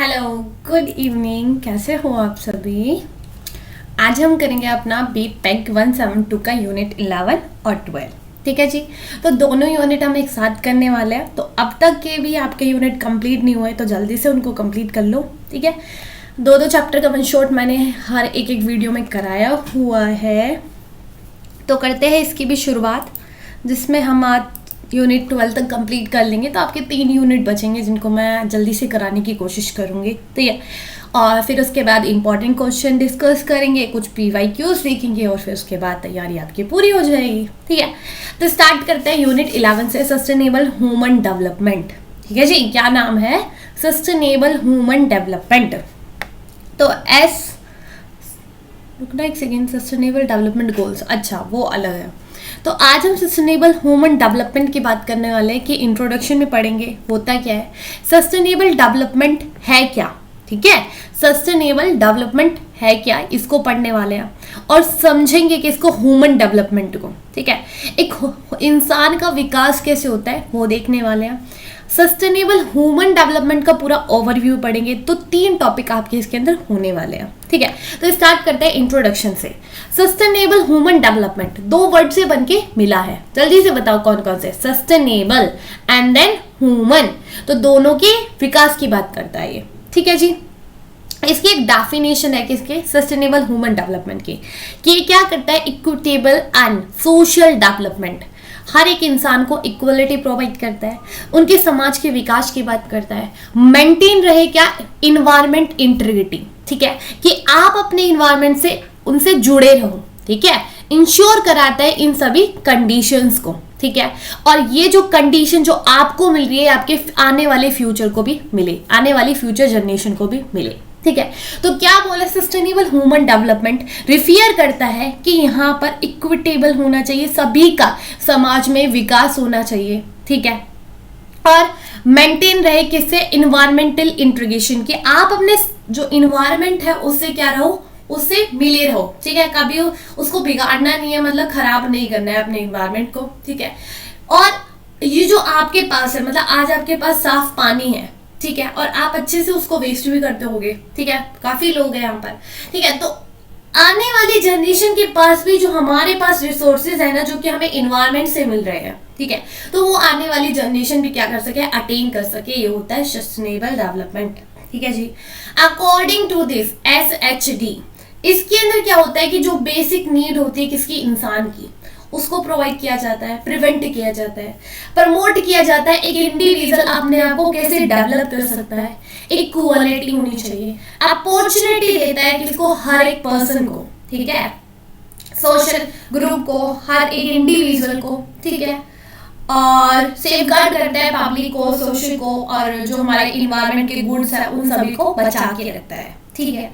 Hello, good evening. कैसे हो आप सभी? आज हम करेंगे अपना बीटेक 172 का यूनिट 11 और 12। ठीक है जी। तो दोनों यूनिट हम एक साथ करने वाले हैं। तो अब तक के भी आपके यूनिट कंप्लीट नहीं हुए तो जल्दी से उनको कंप्लीट कर लो। ठीक है। दो चैप्टर का वन शॉट मैंने हर एक वीडियो में कराया हुआ है। तो करते हैं इसकी भी शुरुआत, जिसमें हम आज यूनिट 12 तक कंप्लीट कर लेंगे। तो आपके 3 यूनिट बचेंगे जिनको मैं जल्दी से कराने की कोशिश करूँगी। ठीक है। और फिर उसके बाद इंपॉर्टेंट क्वेश्चन डिस्कस करेंगे, कुछ PYQs देखेंगे और फिर उसके बाद तैयारी आपकी पूरी हो जाएगी। ठीक है। तो स्टार्ट करते हैं यूनिट 11 से, सस्टेनेबल ह्यूमन डेवलपमेंट। ठीक है जी। क्या नाम है? Sustainable human development. तो रुकना एक सेकेंड, सस्टेनेबल डेवलपमेंट गोल्स, अच्छा वो अलग है। तो आज हम सस्टेनेबल ह्यूमन डेवलपमेंट की बात करने वाले हैं कि इंट्रोडक्शन में पढ़ेंगे होता क्या है, सस्टेनेबल डेवलपमेंट है क्या। ठीक है। सस्टेनेबल डेवलपमेंट है क्या, इसको पढ़ने वाले हैं और समझेंगे कि इसको ह्यूमन डेवलपमेंट को। ठीक है। एक इंसान का विकास कैसे होता है वो देखने वाले हैं। सस्टेनेबल ह्यूमन डेवलपमेंट का पूरा ओवरव्यू पढ़ेंगे। तो 3 टॉपिक आपके इसके अंदर होने वाले हैं। ठीक है। तो स्टार्ट करते हैं इंट्रोडक्शन से। सस्टेनेबल ह्यूमन डेवलपमेंट 2 वर्ड से बनके मिला है। जल्दी से बताओ कौन कौन से? Sustainable and then human. तो दोनों के विकास की बात करता है ये। ठीक है जी। इसकी एक डेफिनेशन है किसके? सस्टेनेबल ह्यूमन डेवलपमेंट की, कि ये क्या करता है? Equitable and social development. हर एक इंसान को इक्वलिटी प्रोवाइड करता है, उनके समाज के विकास की बात करता है। मेंटेन रहे क्या? Environment integrity. ठीक है। कि आप अपने इन्वायरमेंट से उनसे जुड़े रहो। ठीक है। इंश्योर कराता है इन सभी कंडीशंस को। ठीक है। और ये जो कंडीशन जो आपको मिल रही है, आपके आने वाले फ्यूचर को भी मिले, आने वाली फ्यूचर जनरेशन को भी मिले। ठीक है। तो क्या बोला? सस्टेनेबल ह्यूमन डेवलपमेंट रिफियर करता है कि यहाँ पर इक्विटेबल होना चाहिए, सभी का समाज में विकास होना चाहिए। ठीक है। और मेंटेन रहे किससे? इन्वायरमेंटल इंटीग्रेशन, कि आप अपने जो इन्वायरमेंट है उससे क्या रहो? उससे मिले रहो। ठीक है। कभी उसको बिगाड़ना नहीं है, मतलब खराब नहीं करना है अपने इन्वायरमेंट को। ठीक है। और ये जो आपके पास है, मतलब आज आपके पास साफ पानी है, ठीक है, और आप अच्छे से उसको वेस्ट भी करते होगे। ठीक है। काफी लोग हैं यहाँ पर। ठीक है। तो आने वाली जनरेशन के पास भी जो हमारे पास रिसोर्सेज है ना, जो कि हमें इन्वायरमेंट से मिल रहे हैं, ठीक है, तो वो आने वाली जनरेशन भी क्या कर सके? अटेन कर सके। ये होता है सस्टेनेबल डेवलपमेंट। ठीक है जी। अकॉर्डिंग टू दिस SHD, इसके अंदर क्या होता है कि जो बेसिक नीड होती है किसकी? इंसान की, उसको प्रोवाइड किया जाता है, प्रिवेंट किया जाता है, प्रमोट किया जाता है। एक इंडिविजुअल अपने आप को कैसे डेवलप कर सकता है, एक क्वालिटी होनी चाहिए, अपॉर्चुनिटी देता है किसको? हर एक पर्सन को। ठीक है। सोशल ग्रुप को, हर एक इंडिविजुअल को। ठीक है। और सेफगार्ड करता है पब्लिक को, सोशल को, और जो हमारे इन्वायरमेंट के गुड्स है उन सभी को बचा के रखता है। ठीक है।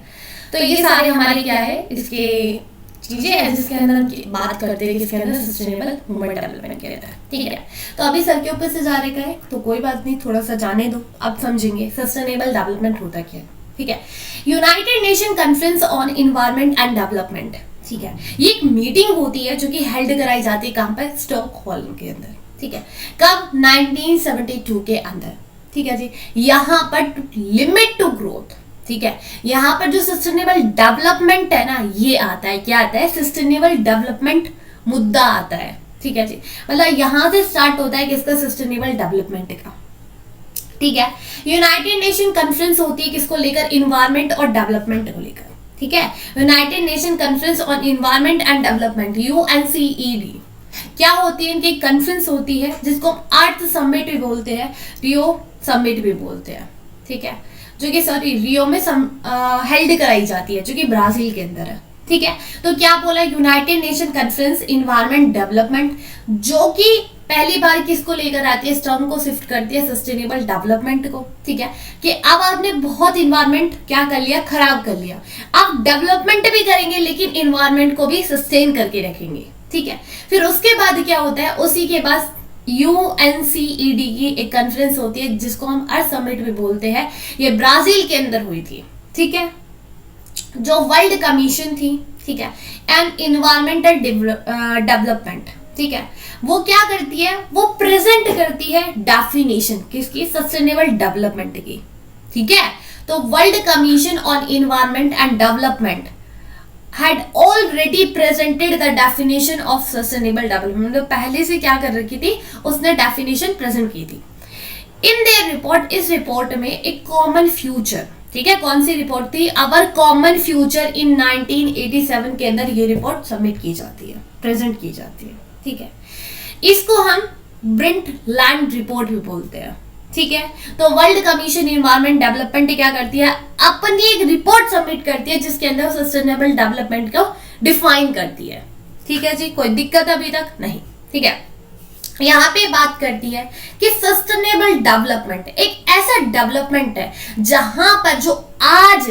तो ये सारे हमारे क्या है, इसके चीजें हैं जिसके अंदर हम बात करते हैं, किसके अंदर? सस्टेनेबल ह्यूमन डेवलपमेंट के अंदर। ठीक है। तो अभी सर के ऊपर से जा रहे है तो कोई बात नहीं, थोड़ा सा जाने दो, अब समझेंगे सस्टेनेबल डेवलपमेंट होता क्या है। ठीक है। United nation conference on environment and development. ठीक है। ये एक मीटिंग होती है जो कि हेल्ड कराई जाती है कहाँ पर? स्टॉकहोल्म के अंदर। ठीक है। कब? 1972 के अंदर। ठीक है जी। यहाँ पर लिमिट टू ग्रोथ। ठीक है। यहाँ पर जो सस्टेनेबल डेवलपमेंट है ना, ये आता है। क्या आता है? सस्टेनेबल डेवलपमेंट मुद्दा आता है। ठीक है जी। मतलब यहाँ से स्टार्ट होता है किसका? सस्टेनेबल डेवलपमेंट का। ठीक है। यूनाइटेड नेशन कॉन्फ्रेंस होती है किसको लेकर? इन्वायरमेंट और डेवलपमेंट को लेकर। ठीक है। United nation conference on environment and development, UNCED, क्या होती है? इनकी कॉन्फ्रेंस होती है जिसको अर्थ समिट भी बोलते हैं, रियो समिट भी बोलते हैं। ठीक है। जो कि रियो में हेल्ड कराई जाती है, जो कि ब्राजील के अंदर है। ठीक है। तो क्या बोला? United nation conference environment development, जो कि पहली बार किसको लेकर आती है? इस टर्म को शिफ्ट करती है सस्टेनेबल डेवलपमेंट को। ठीक है। कि अब आपने बहुत इन्वायरमेंट क्या कर लिया? खराब कर लिया। अब डेवलपमेंट भी करेंगे लेकिन इन्वायरमेंट को भी सस्टेन करके रखेंगे। ठीक है। फिर उसके बाद क्या होता है? उसी के बाद UNCED की एक कॉन्फ्रेंस होती है जिसको हम अर्थ समिट भी बोलते हैं। ये ब्राजील के अंदर हुई थी। ठीक है। जो वर्ल्ड कमीशन थी, ठीक है, एंड इन्वायरमेंटल डेवलपमेंट, ठीक है, वो क्या करती है? वो प्रेजेंट करती है डेफिनेशन किसकी? सस्टेनेबल डेवलपमेंट की। ठीक है। तो world commission on environment and development had already presented the definition of sustainable development, मतलब पहले से क्या कर रखी थी, उसने डेफिनेशन प्रेजेंट की थी इन देयर रिपोर्ट। इस रिपोर्ट में एक कॉमन फ्यूचर, ठीक है, कौन सी रिपोर्ट थी, अवर कॉमन फ्यूचर इन 1987 के अंदर ये रिपोर्ट सबमिट की जाती है, प्रेजेंट की जाती है, ठीक है। इसको हम ब्रिंटलैंड रिपोर्ट भी बोलते हैं, ठीक है। तो वर्ल्ड कमीशन इन्वायरमेंट डेवलपमेंट क्या करती है, अपनी एक रिपोर्ट सबमिट करती है जिसके अंदर सस्टेनेबल डेवलपमेंट को डिफाइन करती है, ठीक है जी। कोई दिक्कत अभी तक नहीं, ठीक है। यहाँ पे बात करती है कि सस्टेनेबल डेवलपमेंट एक ऐसा डेवलपमेंट है जहां पर जो आज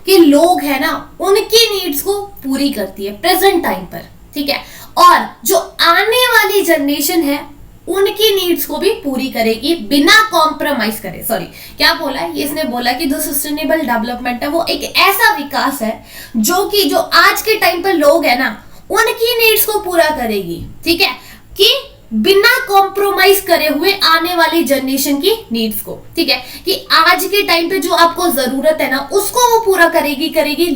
के लोग हैं ना उनकी नीड्स को पूरी करती है प्रेजेंट टाइम पर, ठीक है, और जो आने वाली जनरेशन है उनकी नीड्स को भी पूरी करेगी बिना कॉम्प्रोमाइज करे। सॉरी, क्या बोला है ये, इसने बोला कि जो सस्टेनेबल डेवलपमेंट है वो एक ऐसा विकास है जो कि जो आज के टाइम पर लोग है ना उनकी नीड्स को पूरा करेगी, ठीक है, कि बिना कॉम्प्रोमाइज करे हुए आने वाली जनरेशन की नीड्स को, ठीक है, कि आज के टाइम पे जो आपको जरूरत है ना उसको वो पूरा करेगी,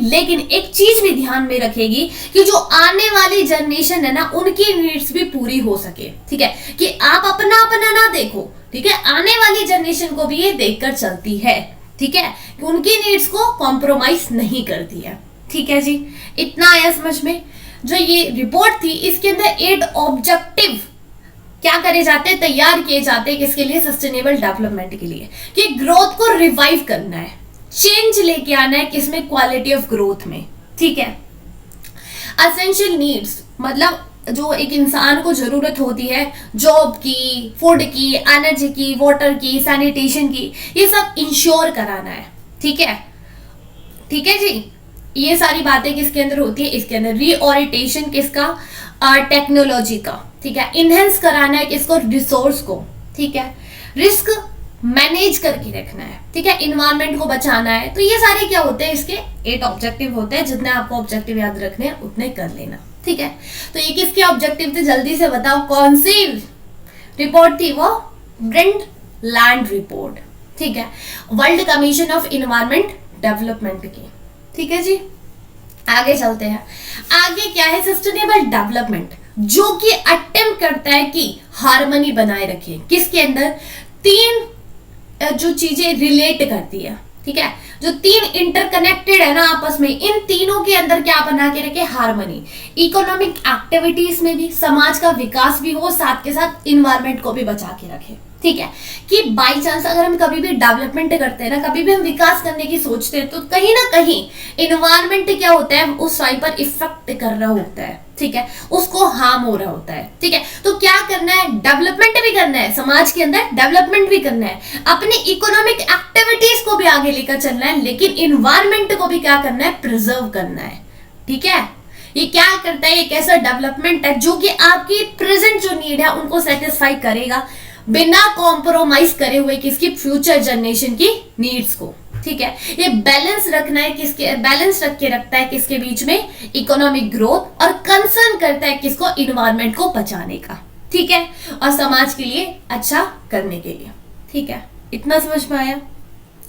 लेकिन एक चीज भी ध्यान में रखेगी कि जो आने वाली जनरेशन है ना उनकी नीड्स भी पूरी हो सके, ठीक है, कि आप अपना अपना ना देखो, ठीक है, आने वाली जनरेशन को भी ये देखकर चलती है, ठीक है, कि उनकी नीड्स को कॉम्प्रोमाइज नहीं करती है, ठीक है जी। इतना आया समझ में। जो ये रिपोर्ट थी इसके अंदर 8 ऑब्जेक्टिव क्या करे जाते हैं, तैयार किए जाते हैं, किसके लिए, सस्टेनेबल डेवलपमेंट के लिए, कि ग्रोथ को रिवाइव करना है, चेंज लेके आना है, किसमें, क्वालिटी ऑफ ग्रोथ में, ठीक है। एसेंशियल नीड्स मतलब जो एक इंसान को जरूरत होती है, जॉब की, फूड की, एनर्जी की, वाटर की, सैनिटेशन की, ये सब इंश्योर कराना है, ठीक है, ठीक है जी। ये सारी बातें किसके अंदर होती है, इसके अंदर रीओरिएंटेशन किसका, टेक्नोलॉजी का, ठीक है, इनहेंस कराना है किसको, रिसोर्स को, ठीक है, रिस्क मैनेज करके रखना है, ठीक है, इन्वायरमेंट को बचाना है। तो ये सारे क्या होते हैं, इसके 8 ऑब्जेक्टिव होते हैं, जितने आपको ऑब्जेक्टिव याद रखने हैं उतने कर लेना, ठीक है। तो ये किसके ऑब्जेक्टिव थे, जल्दी से बताओ, कौन सी रिपोर्ट थी, वो ब्रिंटलैंड रिपोर्ट, ठीक है, world commission of environment development की, ठीक है जी। आगे चलते हैं, आगे क्या है, सस्टेनेबल डेवलपमेंट जो कि अटेम्प्ट करता है कि हार्मनी बनाए रखे, किसके अंदर, 3 जो चीजें रिलेट करती है, ठीक है, जो 3 इंटरकनेक्टेड है ना आपस में, इन तीनों के अंदर क्या बना के रखे, हार्मनी। इकोनॉमिक एक्टिविटीज में भी समाज का विकास भी हो, साथ के साथ इन्वायरमेंट को भी बचा के रखे, ठीक है, कि बाई चांस अगर हम कभी भी डेवलपमेंट करते हैं ना, कभी भी हम विकास करने की सोचते हैं तो कहीं ना कहीं इन्वायरमेंट क्या होता है, उस साइड पर इफेक्ट कर रहा होता है, ठीक है, उसको हार्म हो रहा होता है, ठीक है। तो क्या करना है, डेवलपमेंट भी करना है, समाज के अंदर डेवलपमेंट भी करना है, अपनी इकोनॉमिक एक्टिविटीज को भी आगे लेकर चलना है, लेकिन इन्वायरमेंट को भी क्या करना है, प्रिजर्व करना है, ठीक है। ये क्या करता है, एक ऐसा डेवलपमेंट है जो कि आपकी प्रेजेंट जो नीड है उनको सेटिस्फाई करेगा बिना कॉम्प्रोमाइज करे हुए किसकी, फ्यूचर जनरेशन की नीड्स को, ठीक है। ये बैलेंस रखना है, किसके, बैलेंस रख के रखता है किसके बीच में, इकोनॉमिक ग्रोथ, और कंसर्न करता है किसको, इन्वायरमेंट को बचाने का, ठीक है, और समाज के लिए अच्छा करने के लिए, ठीक है। इतना समझ में आया।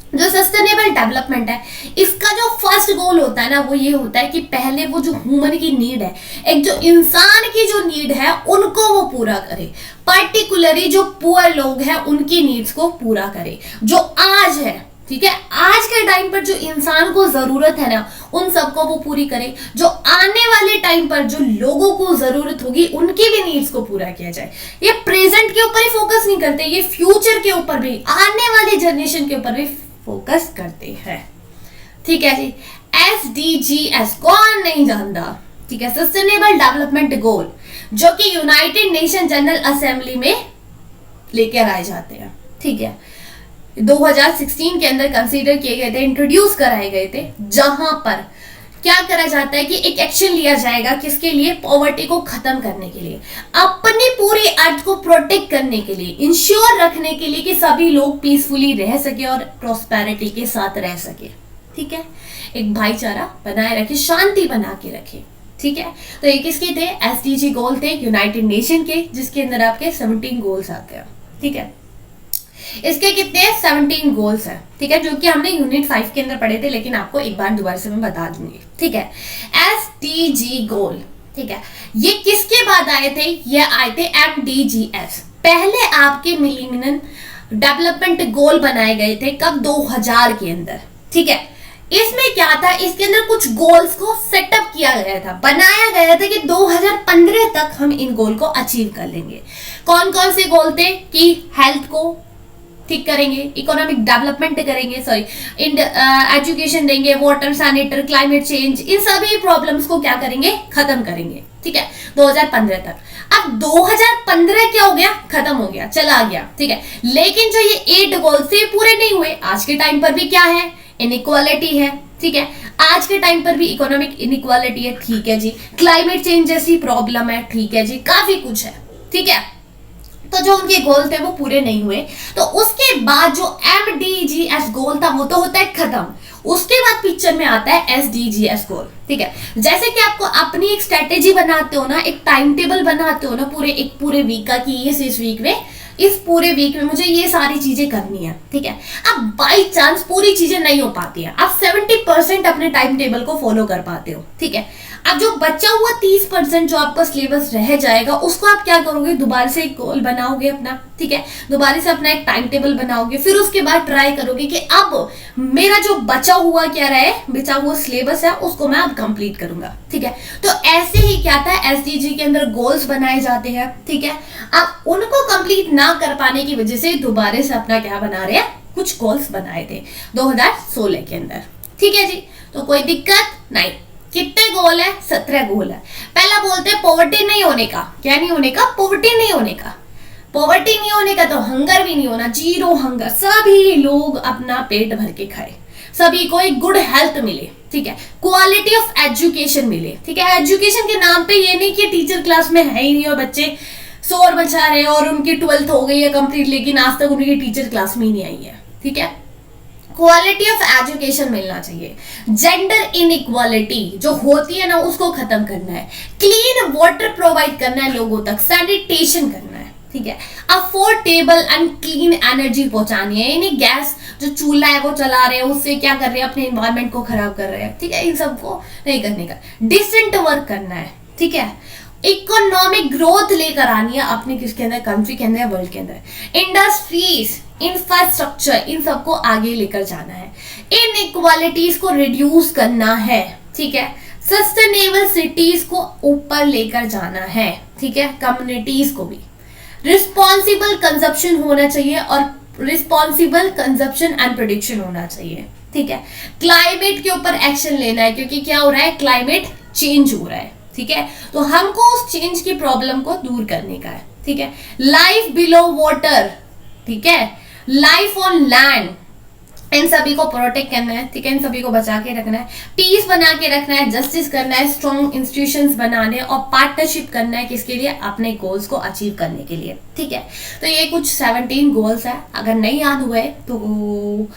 जो सस्टेनेबल डेवलपमेंट है इसका जो फर्स्ट गोल होता है ना वो ये होता है कि पहले वो जो ह्यूमन की नीड है, एक जो इंसान की जो नीड है उनको वो पूरा करे, पर्टिकुलरली जो पुअर लोग हैं उनकी नीड्स को पूरा करे, जो आज है, ठीक है, आज के टाइम पर जो इंसान को जरूरत है ना उन सबको वो पूरी करे, जो आने वाले टाइम पर जो लोगों को जरूरत होगी उनकी भी नीड्स को पूरा किया जाए। ये प्रेजेंट के ऊपर ही फोकस नहीं करते, ये फ्यूचर के ऊपर भी, आने वाली जनरेशन के ऊपर भी फोकस करते हैं, ठीक है जी। SDGs कौन नहीं जानता, ठीक है, सस्टेनेबल डेवलपमेंट गोल, जो कि यूनाइटेड नेशन जनरल असेंबली में लेकर आए जाते हैं, ठीक है, 2016 के अंदर कंसीडर किए गए थे, इंट्रोड्यूस कराए गए थे, जहां पर क्या करा जाता है कि एक एक्शन लिया जाएगा किसके लिए, पॉवर्टी को खत्म करने के लिए, अपनी पूरी अर्थ को प्रोटेक्ट करने के लिए, इंश्योर रखने के लिए कि सभी लोग पीसफुली रह सके और प्रोस्पेरिटी के साथ रह सके, ठीक है, एक भाईचारा बनाए रखे, शांति बना के रखे, ठीक है। तो ये किसके थे, SDG गोल थे यूनाइटेड नेशन के, जिसके अंदर आपके 17 गोल्स आते हैं, ठीक है। इसके कितने 17 गोल्स हैं, ठीक है, जो कि हमने यूनिट 5 के अंदर पढ़े थे, लेकिन आपको एक बार दोबारा से मैं बता दूंगी, ठीक है। SDG गोल, ठीक है, ये किसके बाद आए थे? ये आए थे MDGs। पहले आपके मिलेनियम डेवलपमेंट गोल बनाए गए थे कब? 2000 के अंदर, ठीक है। इसमें क्या था? इसके अंदर कुछ गोल्स को सेटअप किया गया था, बनाया गया था कि 2015 तक हम इन गोल को अचीव कर लेंगे। कौन कौन से गोल थे? कि हेल्थ को ठीक करेंगे, इकोनॉमिक डेवलपमेंट करेंगे, सॉरी एजुकेशन देंगे, वाटर, सैनिटर, क्लाइमेट चेंज, इन सभी प्रॉब्लम्स को क्या करेंगे? खत्म करेंगे, ठीक है, 2015 तक। अब 2015 क्या हो गया? खत्म हो गया, चला गया, ठीक है। लेकिन जो ये 8 गोल थे पूरे नहीं हुए। आज के टाइम पर भी क्या है? इनइक्वालिटी है, ठीक है। आज के टाइम पर भी इकोनॉमिक इनइक्वालिटी है, ठीक है जी। क्लाइमेट चेंज जैसी प्रॉब्लम है, ठीक है जी, काफी कुछ है, ठीक है। तो जो उनके गोल थे वो पूरे नहीं हुए। तो उसके बाद जो MDGs गोल था वो तो होता है खत्म। उसके बाद पिक्चर में आता है SDGs गोल, ठीक है। जैसे कि आपको अपनी एक स्ट्रेटेजी बनाते हो ना, एक टाइम टेबल बनाते हो ना पूरे वीक का, कि इस वीक में, इस पूरे वीक में मुझे ये सारी चीजें करनी है, ठीक है। अब बाई चांस पूरी चीजें नहीं हो पाती है, आप 70% अपने टाइम टेबल को फॉलो कर पाते हो, ठीक है। अब जो बचा हुआ 30% जो आपका सिलेबस रह जाएगा, उसको आप क्या करोगे? दोबारा से एक गोल बनाओगे अपना, ठीक है, दोबारा से अपना एक टाइम टेबल बनाओगे। फिर उसके बाद ट्राई करोगे कि अब मेरा जो बचा हुआ क्या रहे, बचा हुआ सिलेबस है, उसको मैं अब कंप्लीट करूंगा, ठीक है। तो ऐसे ही क्या था, SDG के अंदर गोल्स बनाए जाते हैं, ठीक है। अब उनको कंप्लीट ना कर पाने की वजह से दोबारा से अपना क्या बना रहे हैं? कुछ गोल्स बनाए थे 2016 के अंदर, ठीक है जी। तो कोई दिक्कत नहीं। कितने गोल है? 17 गोल है। पहला बोलते हैं पॉवर्टी नहीं होने का। क्या नहीं होने का? पॉवर्टी नहीं होने का। पॉवर्टी नहीं होने का तो हंगर भी नहीं होना, जीरो हंगर, सभी लोग अपना पेट भर के खाए, सभी को एक गुड हेल्थ मिले, ठीक है, क्वालिटी ऑफ एजुकेशन मिले, ठीक है। एजुकेशन के नाम पे ये नहीं कि टीचर क्लास में है ही नहीं और बच्चे शोर मचा रहे हैं और उनकी 12th हो गई है कंप्लीट, लेकिन आज तक उनकी टीचर क्लास में ही नहीं आई है, ठीक है। क्वालिटी ऑफ एजुकेशन मिलना चाहिए। जेंडर इनइक्वालिटी जो होती है ना, उसको खत्म करना है। क्लीन वाटर प्रोवाइड करना है लोगों तक, सैनिटेशन करना है, ठीक है। अफोर्डेबल एंड क्लीन एनर्जी पहुंचानी है, यानी गैस जो चूल्हा है वो चला रहे हैं, उससे क्या कर रहे हैं? अपने एनवायरमेंट को खराब कर रहे हैं, ठीक है। इन सबको नहीं करने का। डिसेंट वर्क करना है, ठीक है। इकोनॉमिक ग्रोथ लेकर आनी है अपने किसके अंदर? कंट्री के अंदर, वर्ल्ड के अंदर। इंडस्ट्रीज, इंफ्रास्ट्रक्चर, इन सबको आगे लेकर जाना है। इनइक्वालिटीज को रिड्यूस करना है, ठीक है। सस्टेनेबल सिटीज को ऊपर लेकर जाना है, ठीक है। कम्युनिटीज को भी रिस्पॉन्सिबल कंजप्शन होना चाहिए और रिस्पॉन्सिबल कंजप्शन एंड प्रोडक्शन होना चाहिए, ठीक है। क्लाइमेट के ऊपर एक्शन लेना है, क्योंकि क्या हो रहा है? क्लाइमेट चेंज हो रहा है, ठीक है। तो हमको उस चेंज की प्रॉब्लम को दूर करने का है, ठीक है। लाइफ बिलो वाटर, ठीक है, लाइफ ऑन लैंड, इन सभी को प्रोटेक्ट करना है, ठीक है, इन सभी को बचा के रखना है। पीस बना के रखना है, जस्टिस करना है, स्ट्रॉन्ग इंस्टीट्यूशंस बनाने और पार्टनरशिप करना है, किसके लिए? अपने गोल्स को अचीव करने के लिए, ठीक है। तो ये कुछ 17 गोल्स है। अगर नहीं याद हुए तो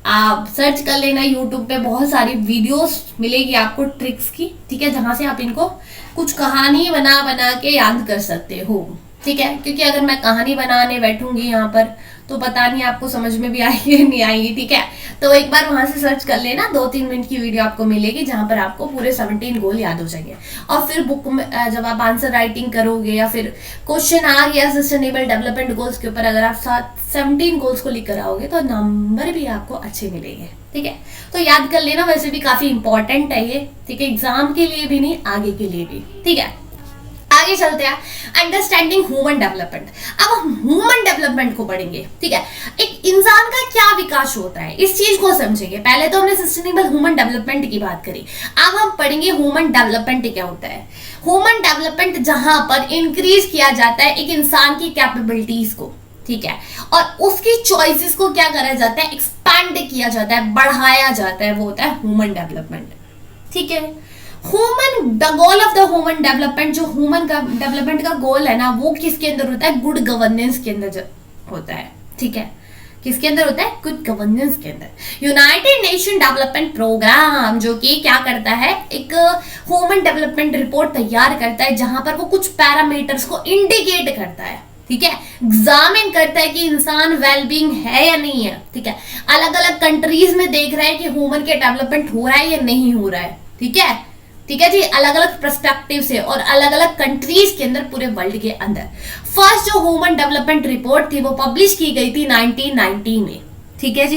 आप सर्च कर लेना यूट्यूब पे, बहुत सारी वीडियोस मिलेगी आपको ट्रिक्स की, ठीक है, जहां से आप इनको कुछ कहानी बना बना के याद कर सकते हो, ठीक है। क्योंकि अगर मैं कहानी बनाने बैठूंगी यहाँ पर तो पता नहीं आपको समझ में भी आएगी नहीं आएगी, ठीक है। तो एक बार वहां से सर्च कर लेना, 2-3 मिनट की वीडियो आपको मिलेगी जहां पर आपको पूरे 17 गोल याद हो जाएंगे। और फिर बुक में जब आप आंसर राइटिंग करोगे या फिर क्वेश्चन आ गया सस्टेनेबल डेवलपमेंट गोल्स के ऊपर, अगर आप 17 गोल्स को लिख कर आओगे तो नंबर भी आपको अच्छे मिलेंगे, ठीक है। तो याद कर लेना, वैसे भी काफी इंपॉर्टेंट है ये, ठीक है, एग्जाम के लिए भी नहीं, आगे के लिए भी, ठीक है। आगे चलते हैं, अंडरस्टैंडिंग ह्यूमन डेवलपमेंट। अब हम ह्यूमन डेवलपमेंट को पढ़ेंगे, ठीक है। एक इंसान का क्या विकास होता है, इस चीज को समझेंगे। पहले तो हमने सस्टेनेबल ह्यूमन डेवलपमेंट की बात करी, अब हम पढ़ेंगे ह्यूमन डेवलपमेंट क्या होता है। ह्यूमन डेवलपमेंट जहां पर इंक्रीज किया जाता है एक इंसान की कैपेबिलिटीज को, ठीक है, और उसकी चॉइसेस को क्या करा जाता है? एक्सपैंड किया जाता है, बढ़ाया जाता है, वो होता है ह्यूमन डेवलपमेंट, ठीक है। Human the goal of the human development, जो ह्यूमन का डेवलपमेंट का गोल है ना, वो किसके अंदर होता है? गुड गवर्नेंस के अंदर होता है, ठीक है। किसके अंदर होता है? गुड गवर्नेंस के अंदर। यूनाइटेड नेशन डेवलपमेंट प्रोग्राम जो कि क्या करता है, एक ह्यूमन डेवलपमेंट रिपोर्ट तैयार करता है जहां पर वो कुछ पैरामीटर्स को इंडिकेट करता है, ठीक है, एग्जामिन करता है कि इंसान वेलबींग है या नहीं है, ठीक है। अलग अलग कंट्रीज में देख रहा है कि ह्यूमन के डेवलपमेंट हो रहा है या नहीं हो रहा है, ठीक है, ठीक है जी, अलग अलग पर्सपेक्टिव से और अलग अलग कंट्रीज के अंदर, पूरे वर्ल्ड के अंदर। फर्स्ट जो ह्यूमन डेवलपमेंट रिपोर्ट थी वो पब्लिश की गई थी 1990 में, ठीक है जी,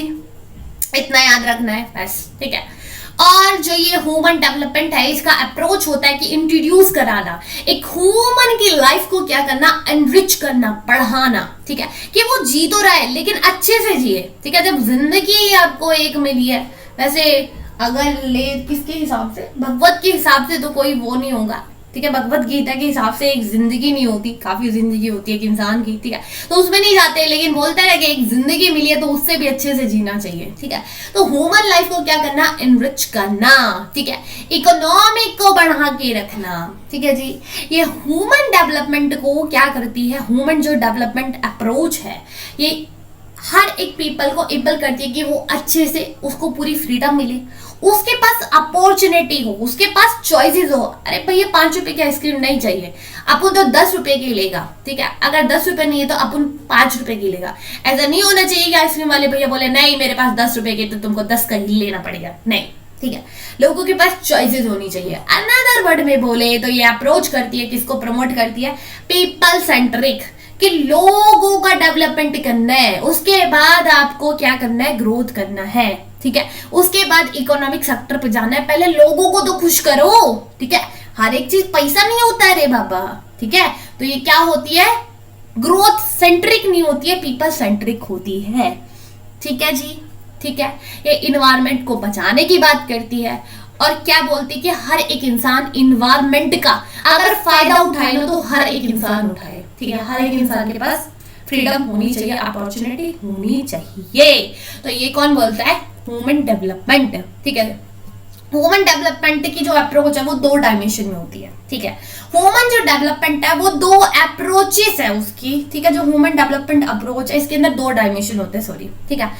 इतना याद रखना है बस, ठीक है। और जो ये ह्यूमन डेवलपमेंट है, इसका अप्रोच होता है कि इंट्रोड्यूस कराना, एक ह्यूमन की लाइफ को क्या करना, एनरिच करना, बढ़ाना, ठीक है, कि वो जी तो रहा है लेकिन अच्छे से जिए, ठीक है। जब जिंदगी आपको एक मिली है, वैसे अगर ले किसके हिसाब से, भगवत के हिसाब से तो कोई वो नहीं होगा, ठीक है, भगवत गीता के हिसाब से एक जिंदगी नहीं होती, काफी जिंदगी होती है एक इंसान की, ठीक है, तो उसमें नहीं जाते, लेकिन बोलते हैं कि एक जिंदगी मिली है तो उससे भी अच्छे से जीना चाहिए, ठीक है। तो ह्यूमन लाइफ को क्या करना, एनरिच करना, ठीक है, इकोनॉमिक को बढ़ा के रखना, ठीक है जी। ये ह्यूमन डेवलपमेंट को क्या करती है, ह्यूमन जो डेवलपमेंट अप्रोच है, ये हर एक पीपल को एबल करती है कि वो अच्छे से, उसको पूरी फ्रीडम मिले, उसके पास अपॉर्चुनिटी हो, उसके पास चॉइसेस हो। अरे भैया 5 रुपए की आइसक्रीम नहीं चाहिए, अपन तो 10 रुपए की लेगा, ठीक है, अगर 10 रुपए नहीं है तो अपन 5 रुपए की लेगा। ऐसा नहीं होना चाहिए कि आइसक्रीम वाले भैया बोले नहीं मेरे पास 10 रुपए की तो तुमको 10 का ही लेना पड़ेगा, नहीं, ठीक है, लोगों के पास चॉइसेस होनी चाहिए। अनदर वर्ड में बोले तो ये अप्रोच करती है, किसको प्रमोट करती है, पीपल सेंट्रिक, कि लोगों का डेवलपमेंट करना है, उसके बाद आपको क्या करना है, ग्रोथ करना है, ठीक है, उसके बाद इकोनॉमिक सेक्टर पे जाना है, पहले लोगों को तो खुश करो, ठीक है, हर एक चीज पैसा नहीं होता है रे बाबा, ठीक है। तो ये क्या होती है, ग्रोथ सेंट्रिक नहीं होती है, पीपल सेंट्रिक होती है, ठीक है जी, ठीक है। ये इन्वायरमेंट को बचाने की बात करती है, और क्या बोलती है कि हर एक इंसान इन्वायरमेंट का अगर फायदा उठाए ना तो हर एक इंसान उठाए, ठीक है, हर एक इंसान के पास फ्रीडम होनी चाहिए, अपॉर्चुनिटी होनी चाहिए। तो ये कौन बोलता है, ह्यूमन डेवलपमेंट, ठीक है। ह्यूमन डेवलपमेंट की जो अप्रोच है वो 2 डायमेंशन में होती है, ठीक है। ह्यूमन जो डेवलपमेंट है वो 2 अप्रोचेस है उसकी, ठीक है, जो ह्यूमन डेवलपमेंट अप्रोच है इसके अंदर 2 डायमेंशन होते हैं, सॉरी, ठीक है।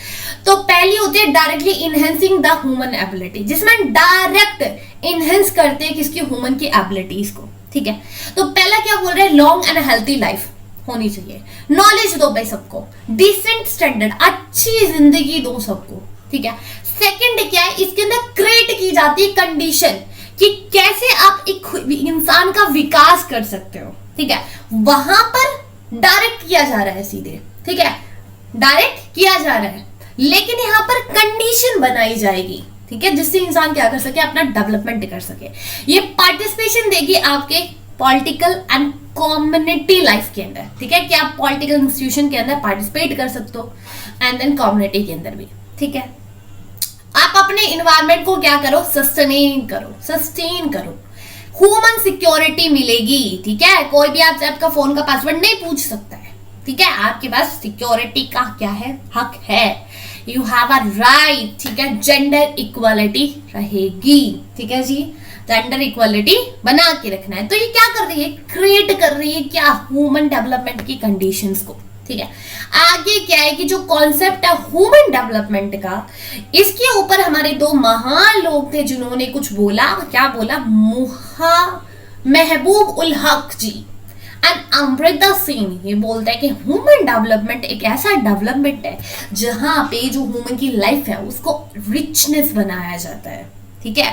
तो पहली होती है directly enhancing the human ability, जिसमें डायरेक्ट इनहेंस करते हैं किसकी, ह्यूमन की एबिलिटीज को, ठीक है। तो पहला क्या बोल रहे हैं, लॉन्ग एंड हेल्थी लाइफ होनी चाहिए, नॉलेज दो भाई सबको, डिसेंट स्टैंडर्ड, अच्छी जिंदगी दो सबको, ठीक है। सेकंड क्या है, इसके अंदर क्रिएट की जाती है कंडीशन कि कैसे आप एक इंसान का विकास कर सकते हो, ठीक है, वहां पर डायरेक्ट किया जा रहा है सीधे, ठीक है, डायरेक्ट किया जा रहा है, लेकिन यहां पर कंडीशन बनाई जाएगी, ठीक है, जिससे इंसान क्या कर सके, अपना डेवलपमेंट कर सके। ये पार्टिसिपेशन देगी आपके पॉलिटिकल एंड कम्युनिटी लाइफ के अंदर, ठीक है, कि आप पॉलिटिकल इंस्टीट्यूशन के अंदर पार्टिसिपेट कर सकते हो, एंड देन कम्युनिटी के अंदर भी, ठीक है। आप अपने इन्वायरमेंट को क्या करो, सस्टेन करो, ह्यूमन सिक्योरिटी मिलेगी, ठीक है, कोई भी आपसे आपका फोन का पासवर्ड नहीं पूछ सकता है, ठीक है, आपके पास सिक्योरिटी का क्या है, हक है, यू हैव अ राइट, ठीक है, जेंडर इक्वालिटी रहेगी, ठीक है जी, जेंडर इक्वालिटी बना के रखना है। तो ये क्या कर रही है, क्रिएट कर रही है क्या, ह्यूमन डेवलपमेंट की कंडीशंस को, ठीक है। आगे क्या है कि जो कॉन्सेप्ट है ह्यूमन डेवलपमेंट का, इसके ऊपर हमारे 2 महान लोग थे जिन्होंने कुछ बोला, क्या बोला, महबूब उल हक जी एंड अमृता सिंह। ये बोलता है कि ह्यूमन डेवलपमेंट एक ऐसा डेवलपमेंट है जहां पे जो ह्यूमन की लाइफ है उसको रिचनेस बनाया जाता है, ठीक है,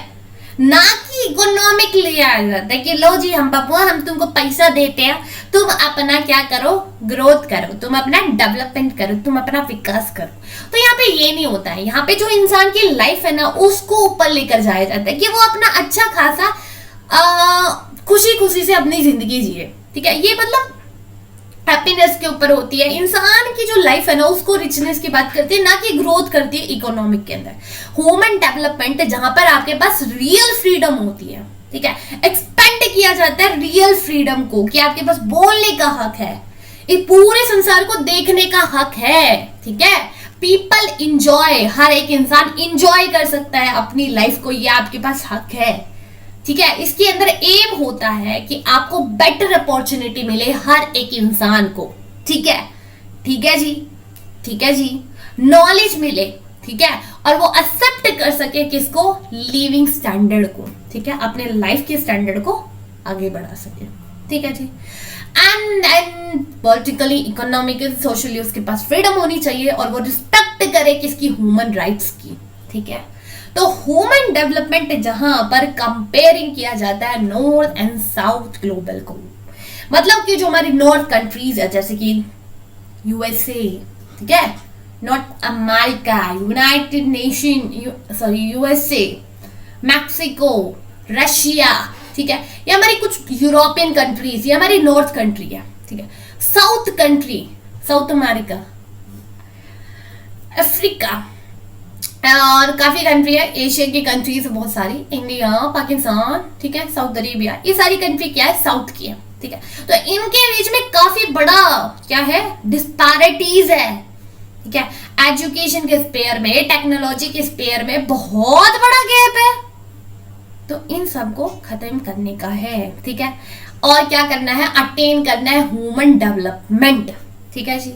ना कि इकोनॉमिक लिया जाता है कि लो जी हम बबुआ हम तुमको पैसा देते हैं, तुम अपना क्या करो, ग्रोथ करो, तुम अपना डेवलपमेंट करो, तुम अपना विकास करो। तो यहाँ पे ये नहीं होता है, यहाँ पे जो इंसान की लाइफ है ना उसको ऊपर लेकर जाया जाता है कि वो अपना अच्छा खासा खुशी खुशी से अपनी जिंदगी जिए, ठीक है। ये मतलब हैप्पीनेस के ऊपर होती है, इंसान की जो लाइफ है ना उसको रिचनेस की बात करती है, ना कि ग्रोथ करती है इकोनॉमिक के अंदर। ह्यूमन डेवलपमेंट जहां पर आपके पास रियल फ्रीडम होती है, ठीक है, एक्सपेंड किया जाता है रियल फ्रीडम को, कि आपके पास बोलने का हक है, इस पूरे संसार को देखने का हक है, ठीक है, पीपल इंजॉय, हर एक इंसान इंजॉय कर सकता है अपनी लाइफ को, ये आपके पास हक है, ठीक है। इसके अंदर एम होता है कि आपको बेटर अपॉर्चुनिटी मिले हर एक इंसान को, ठीक है, ठीक है जी, ठीक है जी, नॉलेज मिले, ठीक है, और वो एक्सेप्ट कर सके किसको, लिविंग स्टैंडर्ड को, ठीक है, अपने लाइफ के स्टैंडर्ड को आगे बढ़ा सके, ठीक है जी। And then politically, economically, socially उसके पास फ्रीडम होनी चाहिए और वो रिस्पेक्ट करे किसकी, ह्यूमन राइट्स की, ठीक है। तो ह्यूमन डेवलपमेंट जहां पर कंपेयरिंग किया जाता है नॉर्थ एंड साउथ ग्लोबल को, मतलब कि जो हमारी नॉर्थ कंट्रीज है जैसे कि यूएसए, ठीक है, north America, United nation, sorry USA, Mexico, Russia, ठीक है, ये हमारी कुछ यूरोपियन कंट्रीज, ये हमारी नॉर्थ कंट्री है, ठीक है। South country, south America, Africa और काफी कंट्री है, एशिया की कंट्रीज बहुत सारी, इंडिया, पाकिस्तान, ठीक है, साउथ अरेबिया, ये सारी कंट्री क्या है, साउथ की है, ठीक है। तो इनके बीच में काफी बड़ा क्या है, डिस्पैरिटीज है, ठीक है। एजुकेशन के स्पेयर में, टेक्नोलॉजी के स्पेयर में बहुत बड़ा गैप है, तो इन सबको खत्म करने का है, ठीक है। और क्या करना है, अटेन करना है ह्यूमन डेवलपमेंट, ठीक है जी।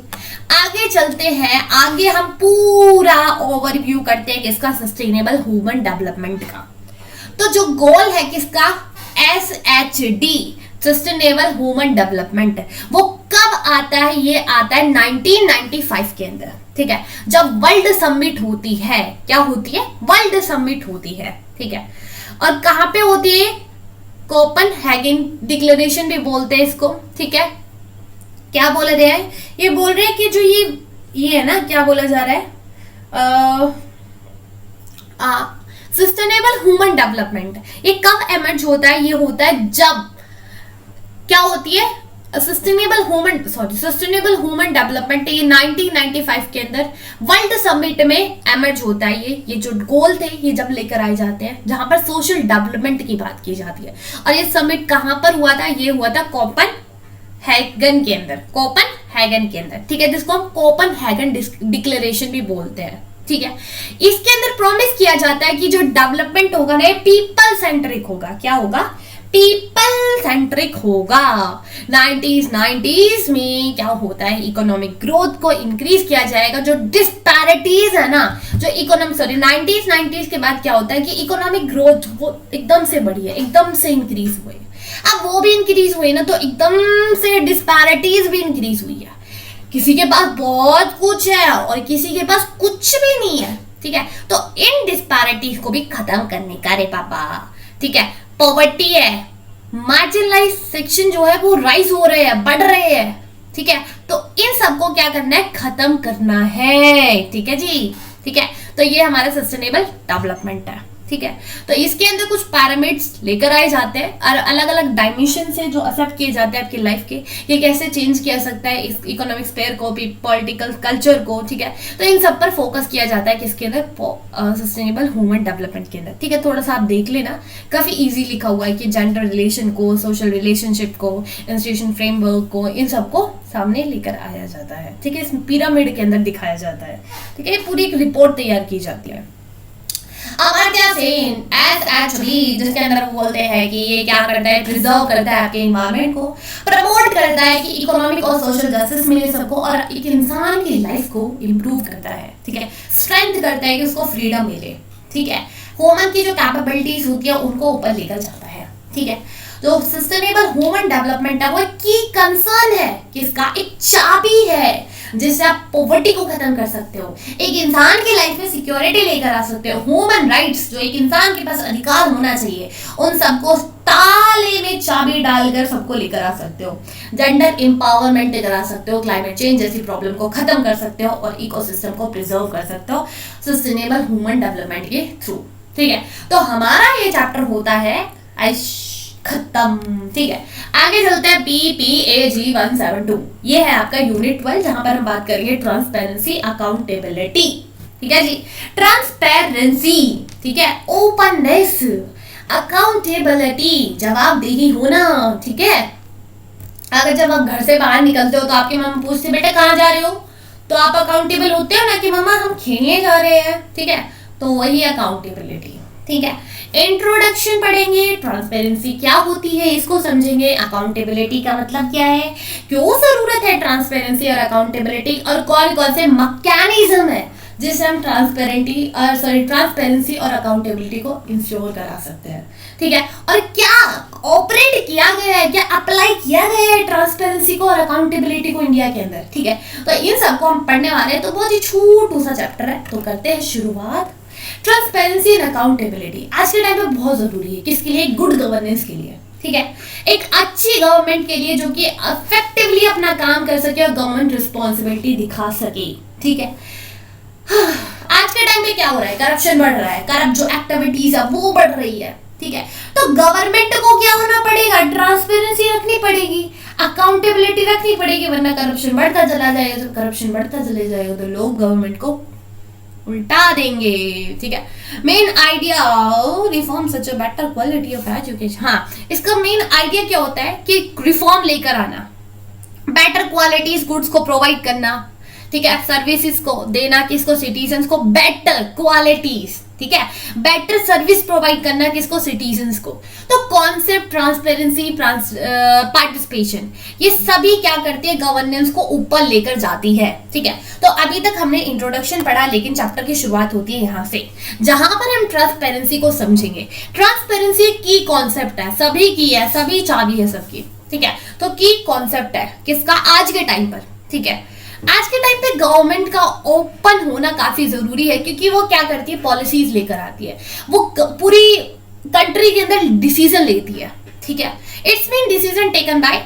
आगे चलते हैं, आगे हम पूरा ओवरव्यू करते हैं किसका, सस्टेनेबल ह्यूमन डेवलपमेंट का। तो जो गोल है किसका, SHD, सस्टेनेबल ह्यूमन डेवलपमेंट, वो कब आता है, ये आता है 1995 के अंदर, ठीक है, जब वर्ल्ड समिट होती है, क्या होती है, वर्ल्ड समिट होती है, ठीक है। और कहां पे होती है, कोपेनहेगन डिक्लेरेशन भी बोलते हैं इसको, ठीक है। क्या बोला रहे हैं, ये बोल रहे हैं कि जो ये है ना, क्या बोला जा रहा है, सस्टेनेबल ह्यूमन डेवलपमेंट, ये कब एमर्ज होता है, ये होता है जब क्या होती है, सस्टेनेबल ह्यूमन डेवलपमेंट, ये 1995 के अंदर वर्ल्ड समिट में एमर्ज होता है। ये जो गोल थे ये जब लेकर आए जाते हैं, जहां पर सोशल डेवलपमेंट की बात की जाती है। और ये समिट कहां पर हुआ था, ये हुआ था कोपेनहेगन के अंदर, कोपेनहेगन के अंदर, ठीक है, जिसको हम कोपेनहेगन डिक्लेरेशन भी बोलते हैं, ठीक है। इसके अंदर प्रॉमिस किया जाता है कि जो डेवलपमेंट होगा ना, पीपल सेंट्रिक होगा, क्या होगा, पीपल सेंट्रिक होगा। 90s में क्या होता है, इकोनॉमिक ग्रोथ को इंक्रीज किया जाएगा, जो डिस्पैरिटीज है ना, जो इकोनॉमिक, सॉरी 90s के बाद क्या होता है कि इकोनॉमिक ग्रोथ वो एकदम से बढ़ी है, एकदम से इंक्रीज हुई है। अब वो भी इंक्रीज हुई ना, तो एकदम से डिस्पैरिटीज भी इंक्रीज हुई है, किसी के पास बहुत कुछ है और किसी के पास कुछ भी नहीं है, ठीक है। तो इन डिस्पैरिटीज को भी खत्म करने का रे पापा, ठीक है। पॉवर्टी है, मार्जिनलाइज सेक्शन जो है वो राइज हो रहे हैं, बढ़ रहे हैं, ठीक है। तो इन सबको क्या करना है, खत्म करना है, ठीक है जी, ठीक है। तो ये हमारा सस्टेनेबल डेवलपमेंट है, ठीक है। तो इसके अंदर कुछ पैरामीटर्स लेकर आए जाते हैं और अलग अलग डायमेंशन से जो एक्सेप्ट किए जाते हैं आपकी लाइफ के, ये कैसे चेंज किया सकता है इस इकोनॉमिक स्फीयर को भी, पॉलिटिकल कल्चर को, ठीक है। तो इन सब पर फोकस किया जाता है किसके अंदर, सस्टेनेबल ह्यूमन डेवलपमेंट के अंदर, ठीक है। थोड़ा सा आप देख लेना, काफी इजी लिखा हुआ है कि जेंडर रिलेशन को, सोशल रिलेशनशिप को, इंस्टीट्यूशन फ्रेमवर्क को, इन सबको सामने लेकर आया जाता है, ठीक है। इस पिरामिड के अंदर दिखाया जाता है, ठीक है। ये पूरी एक रिपोर्ट तैयार की जाती है। अमर्त्य सेन SHD, जिसके अंदर बोलते हैं कि ये क्या करता है, प्रिजर्व करता है आपके एनवायरनमेंट को, प्रमोट करता है कि इकोनॉमिक और सोशल जस्टिस मिले सबको, और एक इंसान की लाइफ को इम्प्रूव करता है, ठीक है। स्ट्रेंथ करता है कि उसको फ्रीडम मिले, ठीक है। ह्यूमन की जो कैपेबिलिटीज होती है उनको ऊपर लेकर जाता है, ठीक है। जो सस्टेनेबल ह्यूमन डेवलपमेंट है वो की कंसर्न है, किसका, एक चाबी है जिससे आप पॉवर्टी को खत्म कर सकते हो, एक इंसान की लाइफ में सिक्योरिटी लेकर आ सकते हो, ह्यूमन राइट्स जो एक इंसान के पास अधिकार होना चाहिए उन सबको ताले में चाबी डालकर सबको लेकर आ सकते हो, जेंडर एम्पावरमेंट लेकर आ सकते हो, क्लाइमेट चेंज जैसी प्रॉब्लम को खत्म कर सकते हो और इकोसिस्टम को प्रिजर्व कर सकते हो सस्टेनेबल ह्यूमन डेवलपमेंट के थ्रू, ठीक है। तो हमारा ये चैप्टर होता है खत्म, ठीक है। आगे चलते हैं PPAG 172, ये है आपका यूनिट 12, जहां पर हम बात करेंगे ट्रांसपेरेंसी, अकाउंटेबिलिटी, ठीक है जी। ट्रांसपेरेंसी, ठीक है, ओपननेस, अकाउंटेबिलिटी, जवाबदेही होना, ठीक है। अगर जब आप घर से बाहर निकलते हो तो आपकी मम्मा पूछते बेटा कहाँ जा रहे हो, तो आप अकाउंटेबल होते हो ना कि मम्मा हम खेलने जा रहे हैं, ठीक है। तो वही अकाउंटेबिलिटी, ठीक है। इंट्रोडक्शन पढ़ेंगे, ट्रांसपेरेंसी क्या होती है इसको समझेंगे, अकाउंटेबिलिटी का मतलब क्या है, क्यों जरूरत है ट्रांसपेरेंसी और अकाउंटेबिलिटी, और कौन कौन से मैकेनिज्म है जिससे हम ट्रांसपेरेंसी और अकाउंटेबिलिटी को इंश्योर करा सकते हैं, ठीक है। और क्या ऑपरेट किया गया है, क्या अप्लाई किया गया है ट्रांसपेरेंसी को और अकाउंटेबिलिटी को इंडिया के अंदर, ठीक है। तो इन सबको हम पढ़ने वाले हैं, तो बहुत ही छोटू सा चैप्टर है, तो करते हैं शुरुआत। ट्रांसपेरेंसी एंड अकाउंटेबिलिटी आज के टाइम पे बहुत जरूरी है, किसके लिए? गुड गवर्नेंस के लिए, ठीक है। एक अच्छी गवर्नमेंट के लिए जो कि इफेक्टिवली अपना काम कर सके और गवर्नमेंट रिस्पॉन्सिबिलिटी दिखा सके, ठीक है। आज के टाइम पे क्या हो रहा है? करप्शन बढ़ रहा है, करप्ट जो एक्टिविटीज है वो बढ़ रही है, ठीक है। तो गवर्नमेंट को क्या होना पड़ेगा? ट्रांसपेरेंसी रखनी पड़ेगी, अकाउंटेबिलिटी रखनी पड़ेगी, वरना करप्शन बढ़ता चला जाएगा। जब करप्शन बढ़ता चले जाएगा तो लोग गवर्नमेंट को उल्टा देंगे, ठीक है। Main idea reform such a better quality of education. हाँ, इसका मेन आइडिया क्या होता है कि रिफॉर्म लेकर आना, बेटर क्वालिटीज गुड्स को प्रोवाइड करना, ठीक है, सर्विसेज को देना, किसको? सिटीजन्स को बेटर क्वालिटीज, ठीक है, बेटर सर्विस प्रोवाइड करना, किसको? सिटीजन्स को। तो कॉन्सेप्ट ट्रांसपेरेंसी, पार्टिसिपेशन, ये सभी क्या करती है? गवर्नेंस को ऊपर लेकर जाती है, ठीक है। तो अभी तक हमने इंट्रोडक्शन पढ़ा, लेकिन चैप्टर की शुरुआत होती है यहाँ से, जहां पर हम ट्रांसपेरेंसी को समझेंगे। ट्रांसपेरेंसी की कॉन्सेप्ट है, सभी की है, सभी चाबी है सबकी, ठीक है। तो की कॉन्सेप्ट है किसका? आज के टाइम पर, ठीक है। आज के टाइम पे गवर्नमेंट का ओपन होना काफी जरूरी है, क्योंकि वो क्या करती है? पॉलिसीज लेकर आती है, वो पूरी कंट्री के अंदर डिसीजन लेती है, ठीक है। It's mean decision taken by,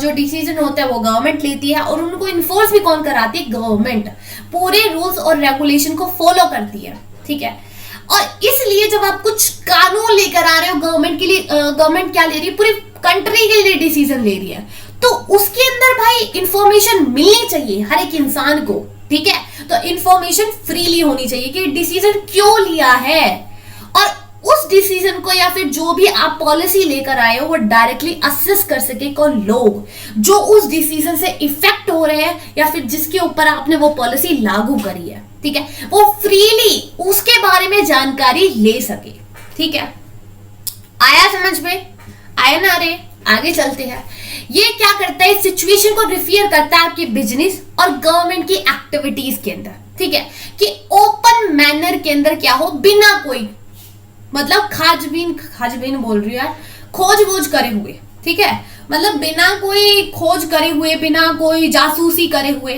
जो डिसीजन होता है वो गवर्नमेंट लेती है, और उनको इन्फोर्स भी कौन कराती है? गवर्नमेंट। पूरे रूल्स और रेगुलेशन को फॉलो करती है, ठीक है। और इसलिए जब आप कुछ कानून लेकर आ रहे हो गवर्नमेंट के लिए, गवर्नमेंट क्या ले रही है? पूरी कंट्री के लिए डिसीजन ले रही है, तो उसके अंदर भाई इंफॉर्मेशन मिलनी चाहिए हर एक इंसान को, ठीक है। तो इंफॉर्मेशन फ्रीली होनी चाहिए कि डिसीजन क्यों लिया है, और उस डिसीजन को या फिर जो भी आप पॉलिसी लेकर आए हो वो डायरेक्टली असेस कर सके कौन? लोग जो उस डिसीजन से इफेक्ट हो रहे हैं या फिर जिसके ऊपर आपने वो पॉलिसी लागू करी है, ठीक है, वो फ्रीली उसके बारे में जानकारी ले सके, ठीक है। आया समझ में? आया ना? रे आगे चलते हैं। ये क्या करता है? सिचुएशन को रिफियर करता है आपके बिजनेस और गवर्नमेंट की एक्टिविटीज के अंदर, ठीक है, कि ओपन मैनर के अंदर क्या हो, बिना कोई मतलब खाजबीन बोल रही है, खोज वोज करे हुए, ठीक है, मतलब बिना कोई खोज करे हुए, बिना कोई जासूसी करे हुए,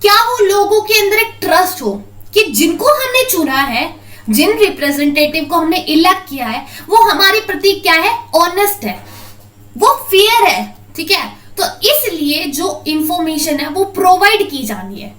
क्या वो लोगों के अंदर एक ट्रस्ट हो कि जिनको हमने चुना है, जिन रिप्रेजेंटेटिव को हमने इलेक्ट किया है, वो हमारे प्रति क्या है? ऑनेस्ट है, वो फेयर है, ठीक है। तो इसलिए जो इंफॉर्मेशन है वो प्रोवाइड की जानी है,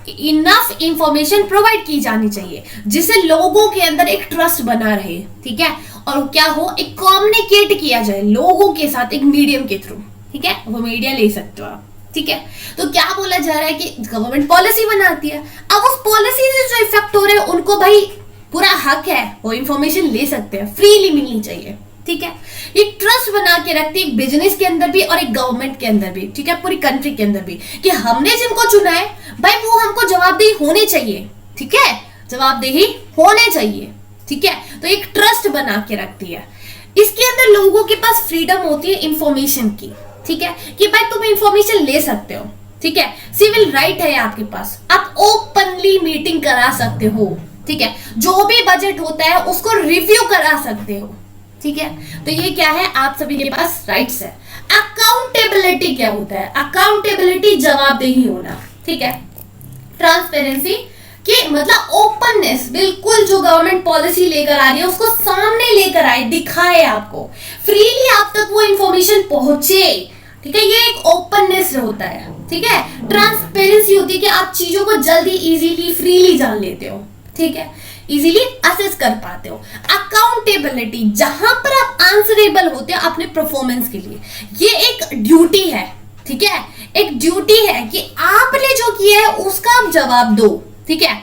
इनफ इंफॉर्मेशन प्रोवाइड की जानी चाहिए, जिससे लोगों के अंदर एक ट्रस्ट बना रहे, ठीक है, और क्या हो? एक कम्युनिकेट किया जाए लोगों के साथ एक मीडियम के थ्रू, ठीक है, वो मीडिया ले सकते हो आप, ठीक है। तो क्या बोला जा रहा है कि गवर्नमेंट पॉलिसी बनाती है, अब उस पॉलिसी से जो इफेक्ट हो रहे हैं उनको भाई पूरा हक है, वो इंफॉर्मेशन ले सकते हैं, फ्रीली मिलनी चाहिए, ठीक है। एक ट्रस्ट बना के रखती है एक बिजनेस के अंदर भी और एक गवर्नमेंट के अंदर भी, ठीक है, पूरी कंट्री के अंदर भी, कि हमने जिनको चुना है भाई वो हमको जवाबदेही होनी चाहिए, ठीक है, जवाबदेही होने चाहिए, ठीक है। तो एक ट्रस्ट बना के रखती है। इसके अंदर लोगों के पास फ्रीडम होती है इंफॉर्मेशन की, ठीक है, कि भाई तुम इंफॉर्मेशन ले सकते हो, ठीक है, सिविल राइट है आपके पास, आप ओपनली मीटिंग करा सकते हो, ठीक है, जो भी बजट होता है उसको रिव्यू करा सकते हो, ठीक है। तो ये क्या है? आप सभी के पास राइट्स है। अकाउंटेबिलिटी क्या होता है? अकाउंटेबिलिटी जवाबदेही होना, ठीक है। ट्रांसपेरेंसी कि मतलब ओपननेस, बिल्कुल जो गवर्नमेंट पॉलिसी लेकर आ रही है उसको सामने लेकर आए, दिखाए आपको, फ्रीली आप तक वो इंफॉर्मेशन पहुंचे, ठीक है, ये एक ओपननेस होता है, ठीक है। ट्रांसपेरेंसी होती है कि आप चीजों को जल्दी, इजीली, फ्रीली जान लेते हो, ठीक है, इजीली असेस कर पाते हो। अकाउंटेबिलिटी, जहां पर आप आंसरेबल होते हो अपने परफॉर्मेंस के लिए, ये एक ड्यूटी है, ठीक है, एक ड्यूटी है कि आपने जो किया है उसका आप जवाब दो, ठीक है।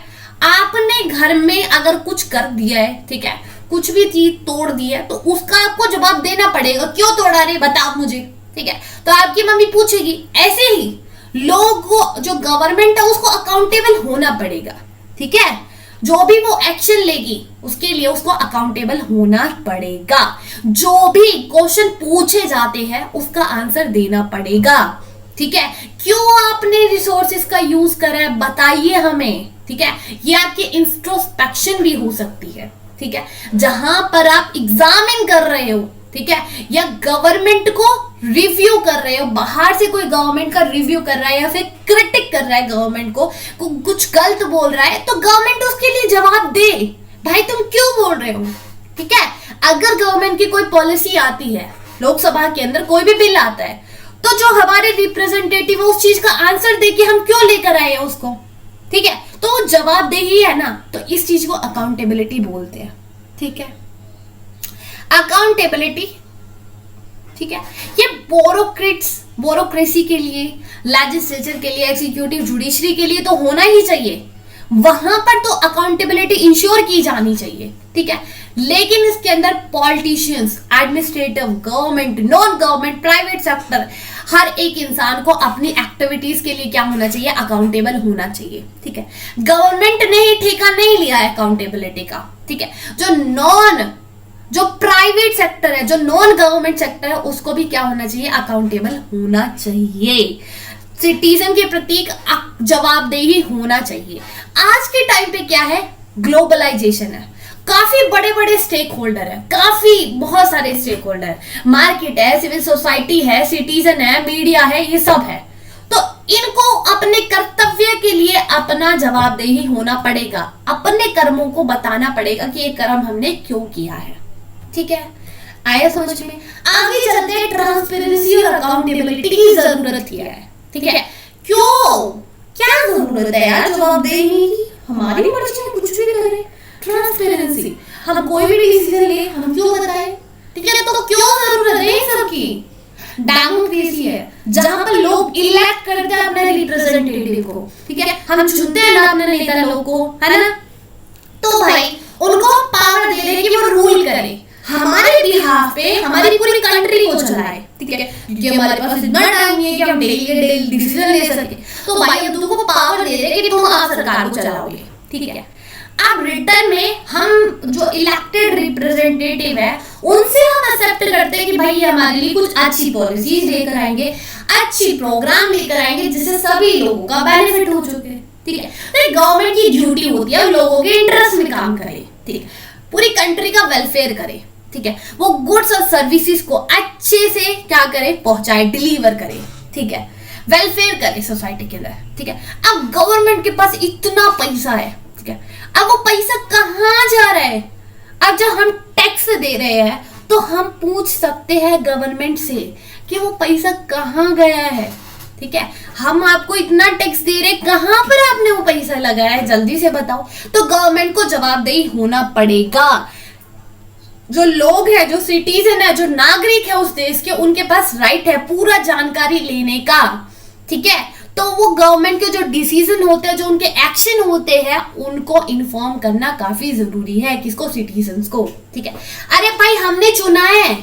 आपने घर में अगर कुछ कर दिया है, ठीक है, कुछ भी चीज तोड़ दी है तो उसका आपको जवाब देना पड़ेगा, क्यों तोड़ा रे बताओ मुझे, ठीक है। तो आपकी मम्मी पूछेगी, ऐसे ही लोग जो गवर्नमेंट है उसको अकाउंटेबल होना पड़ेगा, ठीक है, जो भी वो एक्शन लेगी उसके लिए उसको अकाउंटेबल होना पड़ेगा, जो भी क्वेश्चन पूछे जाते हैं उसका आंसर देना पड़ेगा, ठीक है। क्यों आपने रिसोर्सेज का यूज करा है, बताइए हमें, ठीक है। ये आपकी इंट्रोस्पेक्शन भी हो सकती है, ठीक है, जहां पर आप एग्जामिन कर रहे हो, ठीक है, या गवर्नमेंट को रिव्यू कर रहे हो, बाहर से कोई गवर्नमेंट का रिव्यू कर रहा है या फिर क्रिटिक कर रहा है गवर्नमेंट को, कुछ गलत बोल रहा है, तो गवर्नमेंट उसके लिए जवाब दे, भाई तुम क्यों बोल रहे हो, ठीक है। अगर गवर्नमेंट की कोई पॉलिसी आती है, लोकसभा के अंदर कोई भी बिल आता है, तो जो हमारे रिप्रेजेंटेटिव है उस चीज का आंसर दे कि हम क्यों लेकर आए हैं उसको, ठीक है, तो जवाबदेही है ना, तो इस चीज को अकाउंटेबिलिटी बोलते हैं, ठीक है। अकाउंटेबिलिटी, ठीक है, ये ब्यूरोक्रेसी के लिए, लेजिस्लेचर के लिए, एग्जीक्यूटिव जुडिशरी के लिए तो होना ही चाहिए, वहां पर तो अकाउंटेबिलिटी इंश्योर की जानी चाहिए, ठीक है। लेकिन इसके अंदर politicians, administrative, government, non government, private sector, हर एक इंसान को अपनी एक्टिविटीज के लिए क्या होना चाहिए, अकाउंटेबल होना चाहिए, ठीक है। गवर्नमेंट ने ही ठेका नहीं लिया है अकाउंटेबिलिटी का, ठीक है। जो प्राइवेट सेक्टर है, जो नॉन गवर्नमेंट सेक्टर है, उसको भी क्या होना चाहिए, अकाउंटेबल होना चाहिए, सिटीजन के प्रति जवाबदेही होना चाहिए। आज के टाइम पे क्या है, ग्लोबलाइजेशन है, काफी बड़े बड़े स्टेक होल्डर है, बहुत सारे स्टेक होल्डर है, मार्केट है, सिविल सोसाइटी है, सिटीजन है, मीडिया है, ये सब है, तो इनको अपने कर्तव्य के लिए अपना जवाबदेही होना पड़ेगा, अपने कर्मों को बताना पड़ेगा कि ये कर्म हमने क्यों किया है, ठीक है। आया समझ में? आगे चलते हैं, ट्रांसपेरेंसी और अकाउंटेबिलिटी की जरूरत क्या है, ठीक है, क्यों, क्या जरूरत है यार जवाबदेही की, हमारी मर्जी में कुछ भी करें, ट्रांसपेरेंसी, हम कोई भी डिसीजन ले हम क्यों बताएं, ठीक है, तो क्यों जरूरत है सबकी। डेमोक्रेसी है, जहां पर लोग इलेक्ट करते हैं अपने रिप्रेजेंटेटिव को, ठीक है, हम चुनते हैं ना अपने नेता लोगों को, है ना, तो भाई उनको पावर दे दे कि वो रूल करे हमारे बिहाफ पे, हमारी पूरी कंट्री को चलाए, ठीक है, क्योंकि हमारे पास इतना टाइम नहीं है कि हम डेली डिसीजन ले सके, तो भाई अब तुमको पावर दे दे कि तुम आप सरकार को चलाओगे, ठीक है। अब रिटर्न में हम जो इलेक्टेड रिप्रेजेंटेटिव है उनसे हम एक्सेप्ट करते हैं कि भाई हमारे लिए कुछ अच्छी पॉलिसीज लेकर आएंगे, अच्छी प्रोग्राम लेकर आएंगे, जिससे सभी लोगों का बेनिफिट हो चुके, ठीक है। तो गवर्नमेंट की ड्यूटी होती है लोगों के इंटरेस्ट में काम करे, ठीक है, पूरी कंट्री का वेलफेयर करे, ठीक है, वो गुड्स और सर्विसेज को अच्छे से क्या करे, पहुंचाए, डिलीवर करे, ठीक है, वेलफेयर करे सोसाइटी के अंदर, ठीक है। अब गवर्नमेंट के पास इतना पैसा है, ठीक है, अब वो पैसा कहाँ जा रहा है, अब जब हम टैक्स दे रहे हैं तो हम पूछ सकते हैं गवर्नमेंट से कि वो पैसा कहाँ गया है, ठीक है, हम आपको इतना टैक्स दे रहे, कहां पर आपने वो पैसा लगाया है, जल्दी से बताओ। तो गवर्नमेंट को जवाबदेही होना पड़ेगा, जो लोग हैं, जो सिटीजन है, जो नागरिक है उस देश के, उनके पास राइट है पूरा जानकारी लेने का, ठीक है, तो वो गवर्नमेंट के जो डिसीजन होते हैं, जो उनके एक्शन होते हैं, उनको इन्फॉर्म करना काफी जरूरी है, किसको, सिटीजन्स को, ठीक है। अरे भाई हमने चुना है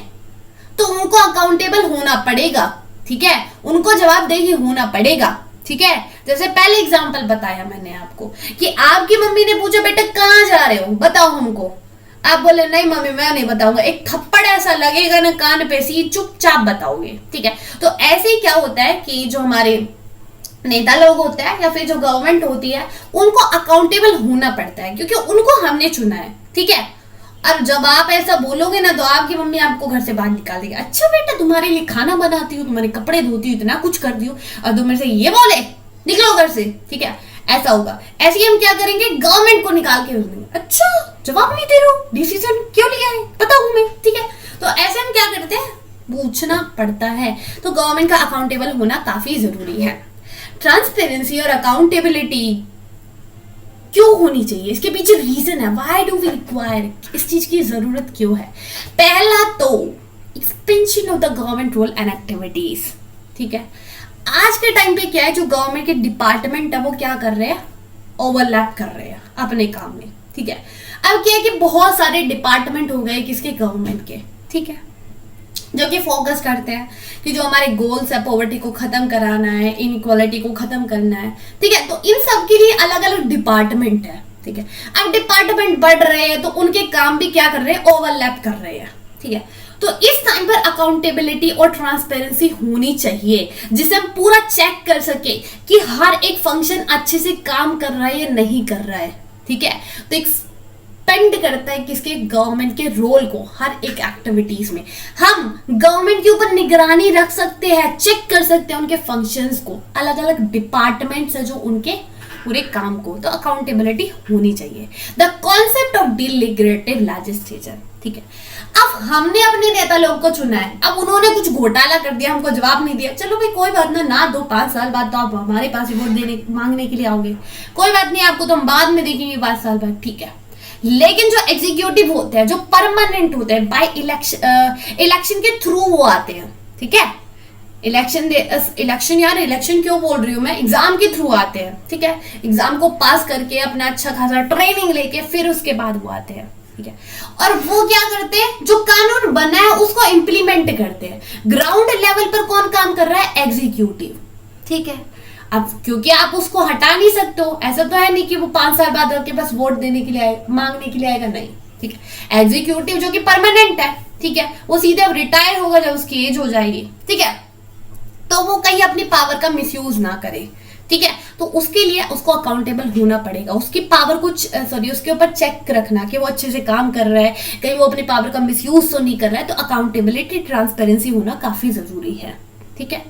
तो उनको अकाउंटेबल होना पड़ेगा, ठीक है, उनको जवाबदेही होना पड़ेगा, ठीक है। जैसे पहले एग्जांपल बताया मैंने आपको कि आपकी मम्मी ने पूछा बेटा कहाँ जा रहे हो, बताओ हमको, आप बोले नहीं मम्मी मैं नहीं बताऊंगा, एक थप्पड़ ऐसा लगेगा ना कान पे, सी चुपचाप बताओगे, ठीक है। तो ऐसे ही क्या होता है कि जो हमारे नेता लोग होते हैं या फिर जो गवर्नमेंट होती है, उनको अकाउंटेबल होना पड़ता है, क्योंकि उनको हमने चुना है, ठीक है। और जब आप ऐसा बोलोगे ना तो आपकी मम्मी आपको घर से बाहर निकाल देगी, अच्छा बेटा तुम्हारे लिए खाना बनाती हूँ, तुम्हारे कपड़े धोती हूँ, इतना कुछ कर दी हूँ, और तुम मेरे से ये बोले निकलो घर से, ठीक है, ऐसा होगा। ऐसे ही हम क्या करेंगे, गवर्नमेंट को निकाल के देंगे, अच्छा जवाब नहीं दे रहे हो, डिसीजन क्यों लिया है पता हूं मैं, ठीक है। तो ऐसे हम क्या करते हैं, पूछना पड़ता है, तो गवर्नमेंट का अकाउंटेबल होना काफी जरूरी है। ट्रांसपेरेंसी और अकाउंटेबिलिटी क्यों होनी चाहिए, इसके पीछे रीजन है, व्हाई डू वी रिक्वायर, इस चीज की जरूरत क्यों है। पहला तो expansion of the government role and activities, ठीक है। आज के टाइम पे क्या है, जो गवर्नमेंट के डिपार्टमेंट है वो क्या कर रहे हैं, ओवरलैप कर रहे हैं अपने काम में, ठीक है। अब क्या है कि बहुत सारे डिपार्टमेंट हो गए किसके, गवर्नमेंट के, ठीक है, जो कि फोकस करते हैं कि जो हमारे गोल्स है, पॉवर्टी को खत्म कराना है, इनइक्वालिटी को खत्म करना है, ठीक है। तो इन सब के लिए अलग अलग डिपार्टमेंट है, ठीक है। अब डिपार्टमेंट बढ़ रहे हैं तो उनके काम भी क्या कर रहे हैं, ओवरलैप कर रहे हैं, ठीक है। तो इस टाइम पर अकाउंटेबिलिटी और ट्रांसपेरेंसी होनी चाहिए, जिसे हम पूरा चेक कर सके कि हर एक फंक्शन अच्छे से काम कर रहा है या नहीं कर रहा है। ठीक है, तो एक डिपेंड करता है किसके, गवर्नमेंट के रोल को हर एक एक्टिविटीज में। हम गवर्नमेंट के ऊपर निगरानी रख सकते हैं, चेक कर सकते हैं उनके फंक्शंस को, अलग अलग डिपार्टमेंट्स है जो उनके पूरे काम को, तो अकाउंटेबिलिटी होनी चाहिए। The concept of deliberative legislature. ठीक है, अब हमने अपने नेता लोग को चुना है, अब उन्होंने कुछ घोटाला कर दिया, हमको जवाब नहीं दिया, चलो भाई कोई बात ना दो, 5 साल बाद तो आप हमारे पास ही वोट देने मांगने के लिए आओगे, कोई बात नहीं, आपको तो हम बाद में देखेंगे 5 साल बाद। ठीक है, लेकिन जो एग्जीक्यूटिव होते हैं, जो परमानेंट होते हैं, बाय इलेक्शन के थ्रू वो आते हैं। ठीक है, इलेक्शन क्यों बोल रही हूं मैं, एग्जाम के थ्रू आते हैं। ठीक है, एग्जाम को पास करके अपना अच्छा खासा ट्रेनिंग लेके फिर उसके बाद वो आते हैं। ठीक है, और वो क्या करते हैं, जो कानून बना है उसको इंप्लीमेंट करते हैं। ग्राउंड लेवल पर कौन काम कर रहा है, एग्जीक्यूटिव। ठीक है, अब क्योंकि आप उसको हटा नहीं सकते हो, ऐसा तो है नहीं कि वो 5 साल बाद आपके पास वोट देने के लिए मांगने के लिए आएगा, नहीं। ठीक है, एग्जीक्यूटिव जो कि परमानेंट है, ठीक है, वो सीधे अब रिटायर होगा जब उसकी एज हो जाएगी। ठीक है, तो वो कहीं अपनी पावर का मिसयूज ना करे। ठीक है, तो उसके लिए उसको अकाउंटेबल होना पड़ेगा, उसकी पावर को उसके ऊपर चेक रखना कि वो अच्छे से काम कर रहा है, कहीं वो अपनी पावर का मिसयूज तो नहीं कर रहा है। तो अकाउंटेबिलिटी, ट्रांसपेरेंसी होना काफी जरूरी है। ठीक है,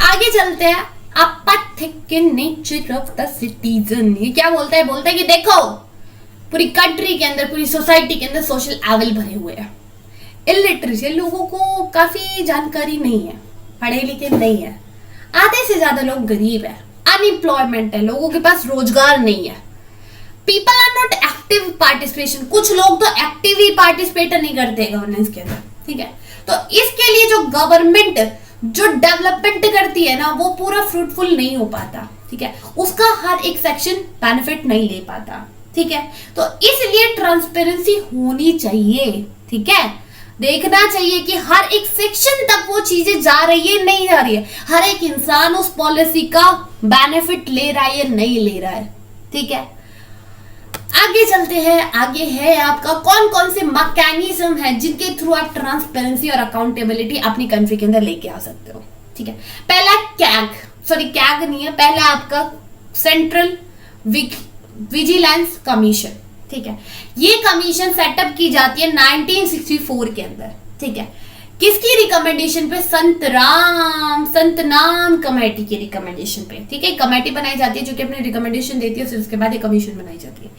आगे चलते हैं। अपैथिक नेचर ऑफ द सिटीजन, ये क्या बोलता है कि देखो पूरी कंट्री के अंदर, पूरी सोसाइटी के अंदर सोशल एविल भरे हुए हैं, इलिटरेसी, लोगों को काफी जानकारी नहीं है, पढ़े लिखे नहीं है, आधे से ज्यादा लोग गरीब है, अनएम्प्लॉयमेंट है, लोगों के पास रोजगार नहीं है, people are not active participation, कुछ लोग तो एक्टिव ही पार्टिसिपेट नहीं करते गवर्नेंस के अंदर। ठीक है, तो इसके लिए जो गवर्नमेंट जो डेवलपमेंट करती है ना, वो पूरा फ्रूटफुल नहीं हो पाता। ठीक है, उसका हर एक सेक्शन बेनिफिट नहीं ले पाता। ठीक है, तो इसलिए ट्रांसपेरेंसी होनी चाहिए। ठीक है, देखना चाहिए कि हर एक सेक्शन तक वो चीजें जा रही है नहीं जा रही है, हर एक इंसान उस पॉलिसी का बेनिफिट ले रहा है या नहीं ले रहा है। ठीक है, आगे चलते हैं। आगे है आपका कौन कौन से मैकेनिज्म है जिनके थ्रू आप ट्रांसपेरेंसी और अकाउंटेबिलिटी अपनी कंट्री के अंदर लेके आ सकते हो। ठीक है, पहला कैग नहीं है, पहला आपका सेंट्रल विजिलेंस कमीशन। ठीक है, ये कमीशन सेटअप की जाती है 1964 के अंदर। ठीक है, किसकी रिकमेंडेशन पे, संतनाम कमेटी की रिकमेंडेशन पे। ठीक है, कमेटी बनाई जाती है जो कि अपनी रिकमेंडेशन देती है, फिर उसके बाद एक कमीशन बनाई जाती है।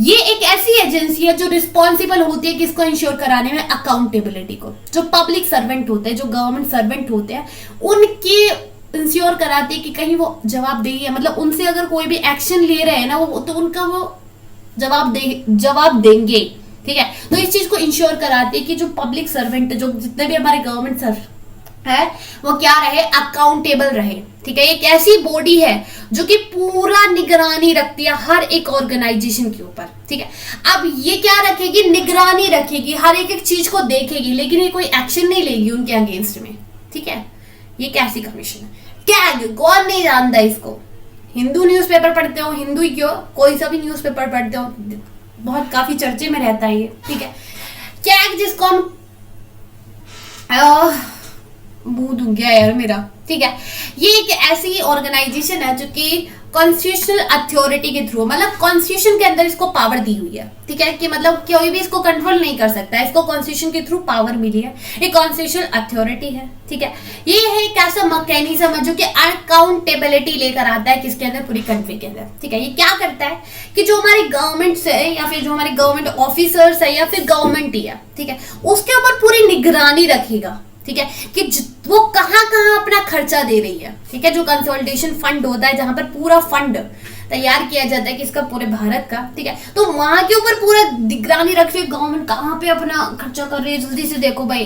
ये एक ऐसी एजेंसी है जो रिस्पॉन्सिबल होती है किसको, इंश्योर कराने में अकाउंटेबिलिटी को। जो पब्लिक सर्वेंट होते हैं, जो गवर्नमेंट सर्वेंट होते हैं, उनके इंश्योर कराती है कि कहीं वो जवाबदेही है, मतलब उनसे अगर कोई भी एक्शन ले रहे हैं ना वो, तो उनका वो जवाब देंगे। ठीक है, तो इस चीज को इंश्योर कराती है कि जो पब्लिक सर्वेंट, जो जितने भी हमारे गवर्नमेंट सर्वेंट है, वो क्या रहे, अकाउंटेबल रहे। ठीक है, एक ऐसी बॉडी है जो कि पूरा निगरानी रखती है हर एक ऑर्गेनाइजेशन के ऊपर। ठीक है, अब ये क्या रखेगी, निगरानी रखेगी, हर एक चीज को देखेगी, लेकिन ये कोई एक्शन नहीं लेगी उनके अगेंस्ट में। ठीक है, ये कैसी कमीशन है, कैग, कौन नहीं जानता इसको। हिंदू न्यूज़पेपर पढ़ते हो, हिंदू ही क्यों, कोई सा भी न्यूज़पेपर पढ़ते हो, बहुत काफी चर्चे में रहता है ये। ठीक है, कैग जिसको हम मुंह धुल गया यार मेरा। ठीक है, ये एक ऐसी ऑर्गेनाइजेशन है जो कि कॉन्स्टिट्यूशनल अथॉरिटी के थ्रू, मतलब कॉन्स्टिट्यूशन के अंदर इसको पावर दी हुई है। ठीक है, कि मतलब कोई भी इसको कंट्रोल नहीं कर सकता है, इसको कॉन्स्टिट्यूशन के थ्रू पावर मिली है, ये कॉन्स्टिट्यूशनल अथॉरिटी है। ठीक है, ये है एक ऐसा मैकेनिज्म है जो कि अकाउंटेबिलिटी लेकर आता है किसके अंदर, पूरी कंट्री के अंदर। ठीक है, ये क्या करता है कि जो हमारी गवर्नमेंट है या फिर जो हमारे गवर्नमेंट ऑफिसर्स है या फिर गवर्नमेंट ही है, ठीक है, उसके ऊपर पूरी निगरानी रखेगा। ठीक है, कि वो कहाँ कहाँ अपना खर्चा दे रही है। ठीक है, जो कंसोलिडेशन फंड होता है, जहां पर पूरा फंड तैयार किया जाता है किसका, पूरे भारत का। ठीक है, तो वहां के ऊपर पूरा निगरानी रखती है गवर्नमेंट, कहाँ पे अपना खर्चा कर रही है, जल्दी से देखो भाई।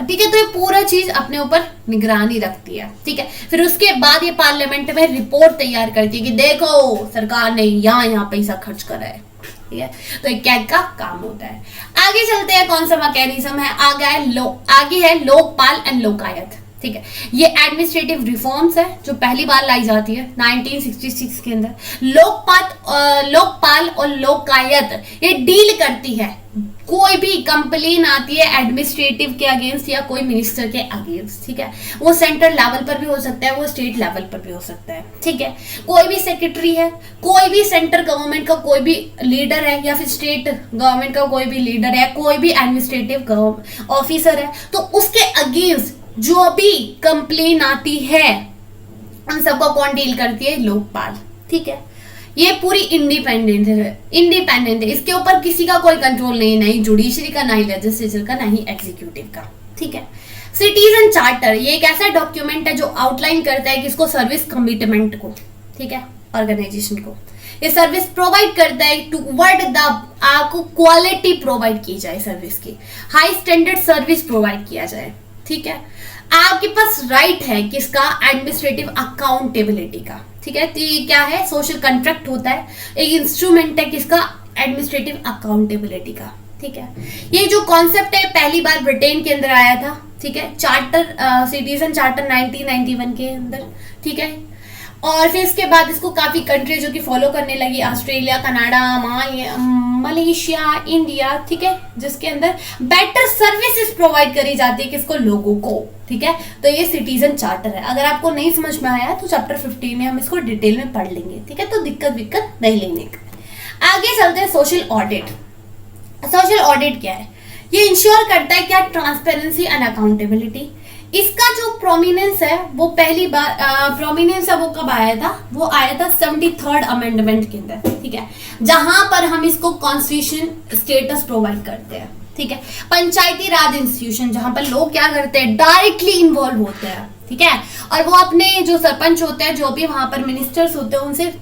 ठीक है, तो ये पूरा चीज अपने ऊपर निगरानी रखती है। ठीक है, फिर उसके बाद ये पार्लियामेंट में रिपोर्ट तैयार करती है कि देखो सरकार ने यहाँ पैसा खर्च करा है। ठीक है, तो एक कैग का काम होता है। आगे चलते हैं, कौन सा मैकेनिज्म है, आगे है लोकपाल एंड लोकायत। ठीक है, ये एडमिनिस्ट्रेटिव रिफॉर्म्स है जो पहली बार लाई जाती है 1966 के अंदर। लोकपाल और लोकायत ये डील करती है कोई भी कंप्लेन आती है एडमिनिस्ट्रेटिव के अगेंस्ट या कोई मिनिस्टर के अगेंस्ट, ठीक है, वो सेंट्रल लेवल पर भी हो सकता है, वो स्टेट लेवल पर भी हो सकता है, ठीक है। कोई भी सेक्रेटरी है, कोई भी सेंट्रल गवर्नमेंट का कोई भी लीडर है, या फिर स्टेट गवर्नमेंट का कोई भी लीडर है, कोई भी एडमिनिस्ट्रेटिव ऑफिसर है, तो उसके अगेंस्ट जो भी कंप्लेन आती है उन सबको कौन डील करती है? लोकपाल, ठीक है। ये पूरी इंडिपेंडेंट है, इसके ऊपर किसी का कोई कंट्रोल नहीं, नहीं जुडिशरी का, ना ही लेजिस्लेचर का, ना ही एग्जीक्यूटिव का, ठीक है। सिटीजन चार्टर ये एक ऐसा डॉक्यूमेंट है जो आउटलाइन करता है किसको? सर्विस कमिटमेंट को, ठीक है, ऑर्गेनाइजेशन को। ये सर्विस प्रोवाइड करता है टुवर्ड द, आपको क्वालिटी प्रोवाइड की जाए सर्विस की, हाई स्टैंडर्ड सर्विस प्रोवाइड किया जाए, ठीक है। आपके पास राइट है किसका? एडमिनिस्ट्रेटिव अकाउंटेबिलिटी का, ठीक है। तो ये क्या है? सोशल कॉन्ट्रैक्ट होता है, एक इंस्ट्रूमेंट है किसका? एडमिनिस्ट्रेटिव अकाउंटेबिलिटी का, ठीक है। ये जो कॉन्सेप्ट है पहली बार ब्रिटेन के अंदर आया था, ठीक है, चार्टर, सिटीजन चार्टर 1991 के अंदर, ठीक है। और फिर इसके बाद इसको काफी कंट्री जो कि फॉलो करने लगी, ऑस्ट्रेलिया, कनाडा, मलेशिया, इंडिया, ठीक है, जिसके अंदर बेटर सर्विसेज प्रोवाइड करी जाती है किसको? लोगों को, ठीक है। तो ये सिटीजन चार्टर है। अगर आपको नहीं समझ में आया तो चैप्टर 15 में हम इसको डिटेल में पढ़ लेंगे, ठीक है, तो दिक्कत नहीं लेने का। आगे चलते हैं सोशल ऑडिट। सोशल ऑडिट क्या है? ये इंश्योर करता है क्या? Transparency and accountability. इसका जो प्रोमिनेंस है वो पहली बार प्रोमिनेंस है वो कब आया था? वो आया था 73rd अमेंडमेंट के अंदर, ठीक है, जहां पर हम इसको कॉन्स्टिट्यूशन स्टेटस प्रोवाइड करते हैं, ठीक है। पंचायती राज इंस्टीट्यूशन जहां पर लोग क्या करते हैं? डायरेक्टली इन्वॉल्व होते हैं, ठीक है, और वो अपने जो सरपंच होते हैं, जो भी वहां पर मिनिस्टर्स होते हैं, उनसे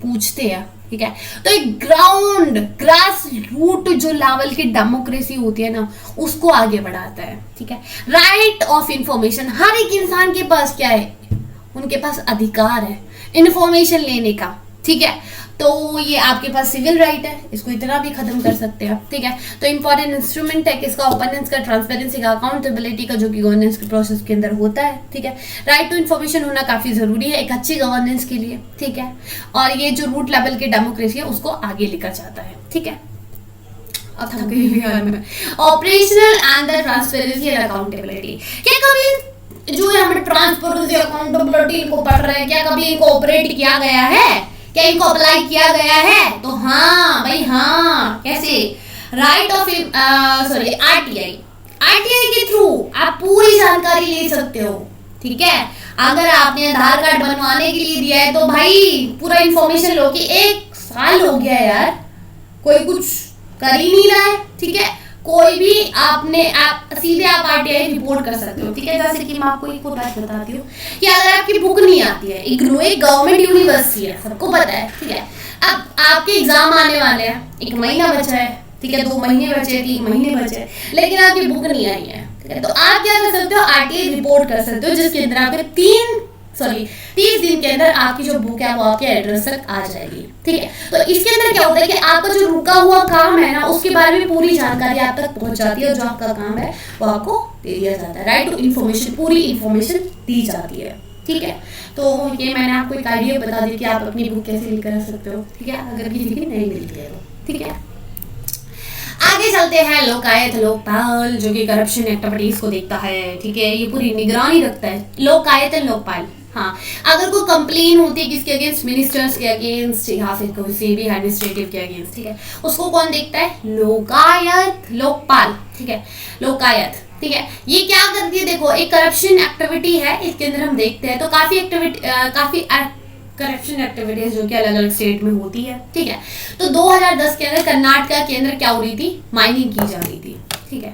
पूछते हैं, ठीक है। तो एक ग्राउंड ग्रास रूट जो लेवल की डेमोक्रेसी होती है ना, उसको आगे बढ़ाता है, ठीक है। राइट ऑफ इंफॉर्मेशन, हर एक इंसान के पास क्या है? उनके पास अधिकार है इंफॉर्मेशन लेने का, ठीक है। तो ये आपके पास सिविल राइट है, इसको इतना भी खत्म कर सकते हैं, ठीक है। तो इंपॉर्टेंट इंस्ट्रूमेंट है किसका? ओपननेस का, ट्रांसपेरेंसी का, अकाउंटेबिलिटी का, जो कि गवर्नेंस के प्रोसेस के अंदर होता है, ठीक है। राइट टू इन्फॉर्मेशन होना काफी जरूरी है एक अच्छी गवर्नेंस के लिए, ठीक है। और ये जो रूट लेवल की डेमोक्रेसी है उसको आगे लेकर जाता है, ठीक है। Operational and the transparency and accountability, क्या कभी जो है हम ट्रांसपेरेंसी अकाउंटेबिलिटी को पढ़ रहे हैं, क्या कभी इनको ऑपरेट किया गया है? क्या इनको अप्लाई किया गया है? तो हाँ भाई हाँ। कैसे? राइट ऑफ आरटीआई के थ्रू आप पूरी जानकारी ले सकते हो, ठीक है। अगर आपने आधार कार्ड बनवाने के लिए दिया है तो भाई पूरा इंफॉर्मेशन लो कि 1 साल हो गया यार, कोई कुछ कर ही नहीं रहा है, ठीक है। कोई भी सीधे आप आरटीआई रिपोर्ट कर सकते हो, ठीक है। जैसे कि मैं आपको एक बात बताती हूँ कि अगर आपकी बुक नहीं आती है, इग्नू एक गवर्नमेंट यूनिवर्सिटी है, सबको पता है, ठीक है। अब आपके एग्जाम आने वाले हैं, 1 महीना बचा है, ठीक है, 2 महीने बचे, 3 महीने बचे, लेकिन आपकी बुक नहीं आई है, ठीक है। तो आप क्या कर सकते हो? आरटीआई रिपोर्ट कर सकते हो, जिसके अंदर आपके 30 दिन के अंदर आपकी जो बुक है वो आपके एड्रेस तक आ जाएगी, ठीक है। तो इसके अंदर क्या होता है कि आपका जो रुका हुआ काम है ना, उसके बारे में पूरी जानकारी आप तक पहुंच जाती है, और जो आपका काम है वो आपको दे दिया जाता है। राइट टू इन्फॉर्मेशन, पूरी इन्फॉर्मेशन दी जाती है, ठीक है। तो ये मैंने आपको एक आइडिया बता दी कि आप अपनी बुक कैसे लीक कर सकते हो, ठीक है, अगर किसी की नहीं मिलती है तो, ठीक है। आगे चलते हैं लोकायत लोकपाल, जो कि करप्शन एक्टिविटीज को देखता है, ठीक है, ये पूरी निगरानी रखता है। लोकायत एंड लोकपाल, हाँ, अगर कोई कंप्लेन होती है किसके अगेंस्ट? मिनिस्टर्स के अगेंस्ट या फिर किसी भी एडमिनिस्ट्रेटिव के अगेंस्ट, ठीक है, उसको कौन देखता है? लोकायत लोकपाल, ठीक है। लोकायत, ठीक है, ये क्या करती है? देखो, एक करप्शन एक्टिविटी है, इसके अंदर हम देखते हैं तो काफी करप्शन एक्टिविटीज जो कि अलग अलग स्टेट में होती है, ठीक है। तो 2010 के अंदर कर्नाटक के अंदर क्या हो रही थी? माइनिंग की जा रही थी, ठीक है।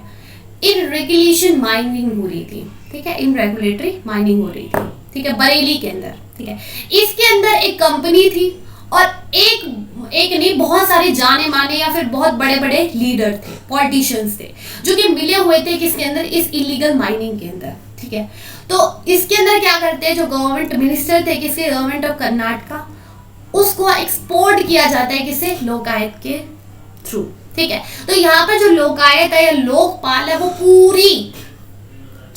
इनरेगुलेशन माइनिंग हो रही थी, ठीक है, इनरेगुलेटरी माइनिंग हो रही थी, ठीक है, बरेली के अंदर, ठीक है। इसके अंदर एक कंपनी थी और एक नहीं, बहुत सारे जाने माने या फिर बहुत बड़े बड़े लीडर थे, पॉलिटिशियंस थे, जो कि मिले हुए थे किसके अंदर? इस इलीगल माइनिंग के अंदर, ठीक है। तो इसके अंदर क्या करते हैं? जो गवर्नमेंट मिनिस्टर थे किसके? गवर्नमेंट ऑफ कर्नाटका, उसको एक्सपोर्ट किया जाता है किससे? लोकायत के थ्रू, ठीक है। तो यहाँ पर जो लोकायत है या लोकपाल है वो पूरी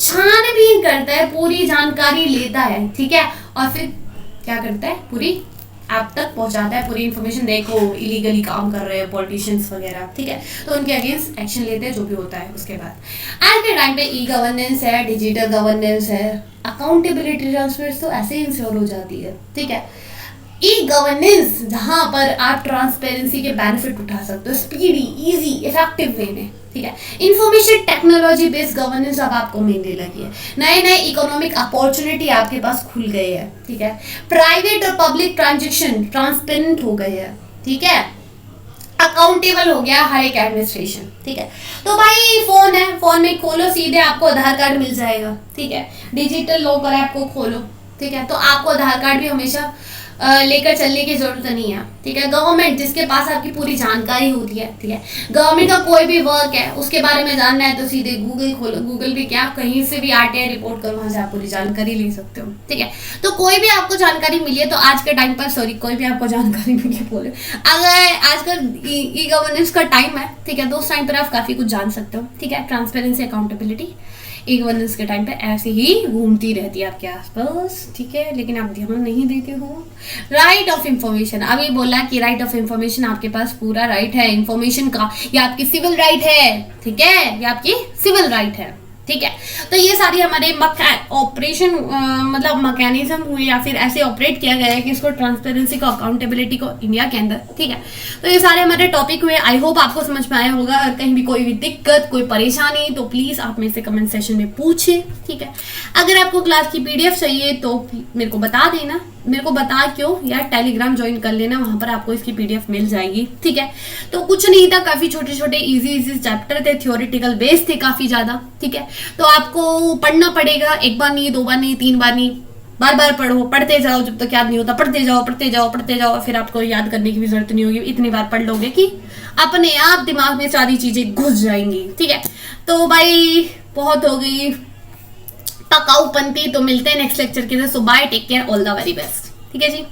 छानबीन करता है, पूरी जानकारी लेता है, ठीक है, और फिर क्या करता है? पूरी आप तक पहुंचाता है पूरी इन्फॉर्मेशन, देखो इलीगली काम कर रहे हैं पॉलिटिशियंस वगैरह, ठीक है, तो उनके अगेंस्ट एक्शन लेते हैं जो भी होता है। उसके बाद आज के टाइम पे ई गवर्नेंस है, डिजिटल गवर्नेंस है, अकाउंटेबिलिटी ट्रांसफर तो ऐसे ही इंश्योर हो जाती है, ठीक है। ई गवर्नेंस जहां पर आप ट्रांसपेरेंसी के बेनिफिट उठा सकते हो स्पीडी, इजी, इफेक्टिव वे में, ठीक है। इंफॉर्मेशन टेक्नोलॉजी बेस्ड गवर्नेंस अब आपको मिलने लगी है, नए नए इकोनॉमिक अपॉर्चुनिटी आपके पास खुल गए हैं, ठीक है। प्राइवेट और पब्लिक ट्रांजेक्शन ट्रांसपेरेंट हो गए हैं, ठीक है। अकाउंटेबल हो गया हर एक एडमिनिस्ट्रेशन, ठीक है। तो भाई फोन है, फोन में खोलो सीधे आपको आधार कार्ड मिल जाएगा, ठीक है। डिजिटल लॉकर ऐप को खोलो, ठीक है, तो आपको आधार कार्ड भी हमेशा लेकर चलने की जरूरत नहीं है, ठीक है। गवर्नमेंट जिसके पास आपकी पूरी जानकारी होती है, ठीक है, गवर्नमेंट का कोई भी वर्क है उसके बारे में जानना है तो सीधे गूगल खोलो, गूगल पे क्या कहीं से भी आरटीआई रिपोर्ट करो, वहां से आप पूरी जानकारी ले सकते हो, ठीक है। तो कोई भी आपको जानकारी मिली है तो आज के टाइम पर कोई भी आपको जानकारी मिली है बोले, अगर आजकल ई गवर्नेंस का टाइम है, ठीक है, तो उस टाइम पर आप काफी कुछ जान सकते हो, ठीक है। ट्रांसपेरेंसी, अकाउंटेबिलिटी ई गवर्नेंस के टाइम पे ऐसे ही घूमती रहती है आपके आसपास, ठीक है, लेकिन आप ध्यान नहीं देते हो। राइट ऑफ इंफॉर्मेशन, अभी बोला कि राइट ऑफ इंफॉर्मेशन आपके पास पूरा राइट है इंफॉर्मेशन का, ये आपकी सिविल राइट है, ठीक है, ये आपकी सिविल राइट है, ठीक है। तो ये सारी हमारे ऑपरेशन मतलब मैकेनिज्म हुए या फिर ऐसे ऑपरेट किया गया है कि इसको ट्रांसपेरेंसी को, अकाउंटेबिलिटी को इंडिया के अंदर, ठीक है। तो ये सारे हमारे टॉपिक हुए, आई होप आपको समझ में आया होगा। और कहीं भी कोई भी दिक्कत, कोई परेशानी तो प्लीज आप मेरे से कमेंट सेशन में पूछे, ठीक है। अगर आपको क्लास की पीडीएफ चाहिए तो मेरे को बता देना, मेरे को बता क्यों यार, टेलीग्राम ज्वाइन कर लेना, वहां पर आपको इसकी पीडीएफ मिल जाएगी, ठीक है। तो कुछ नहीं था, काफी छोटे छोटे इजी चैप्टर थे, थ्योरेटिकल बेस थे काफी ज्यादा, ठीक है। तो आपको पढ़ना पड़ेगा, एक बार नहीं, दो बार नहीं, तीन बार नहीं, बार बार पढ़ो, पढ़ते जाओ जब तक याद नहीं होता, पढ़ते जाओ पढ़ते जाओ पढ़ते जाओ, फिर आपको याद करने की भी जरूरत नहीं होगी, इतनी बार पढ़ लोगे कि अपने आप दिमाग में सारी चीजें घुस जाएंगी, ठीक है। तो भाई बहुत हो गई पकाऊपंती, तो मिलते हैं नेक्स्ट लेक्चर के लिए। So bye, take care, all the very best, ठीक है जी।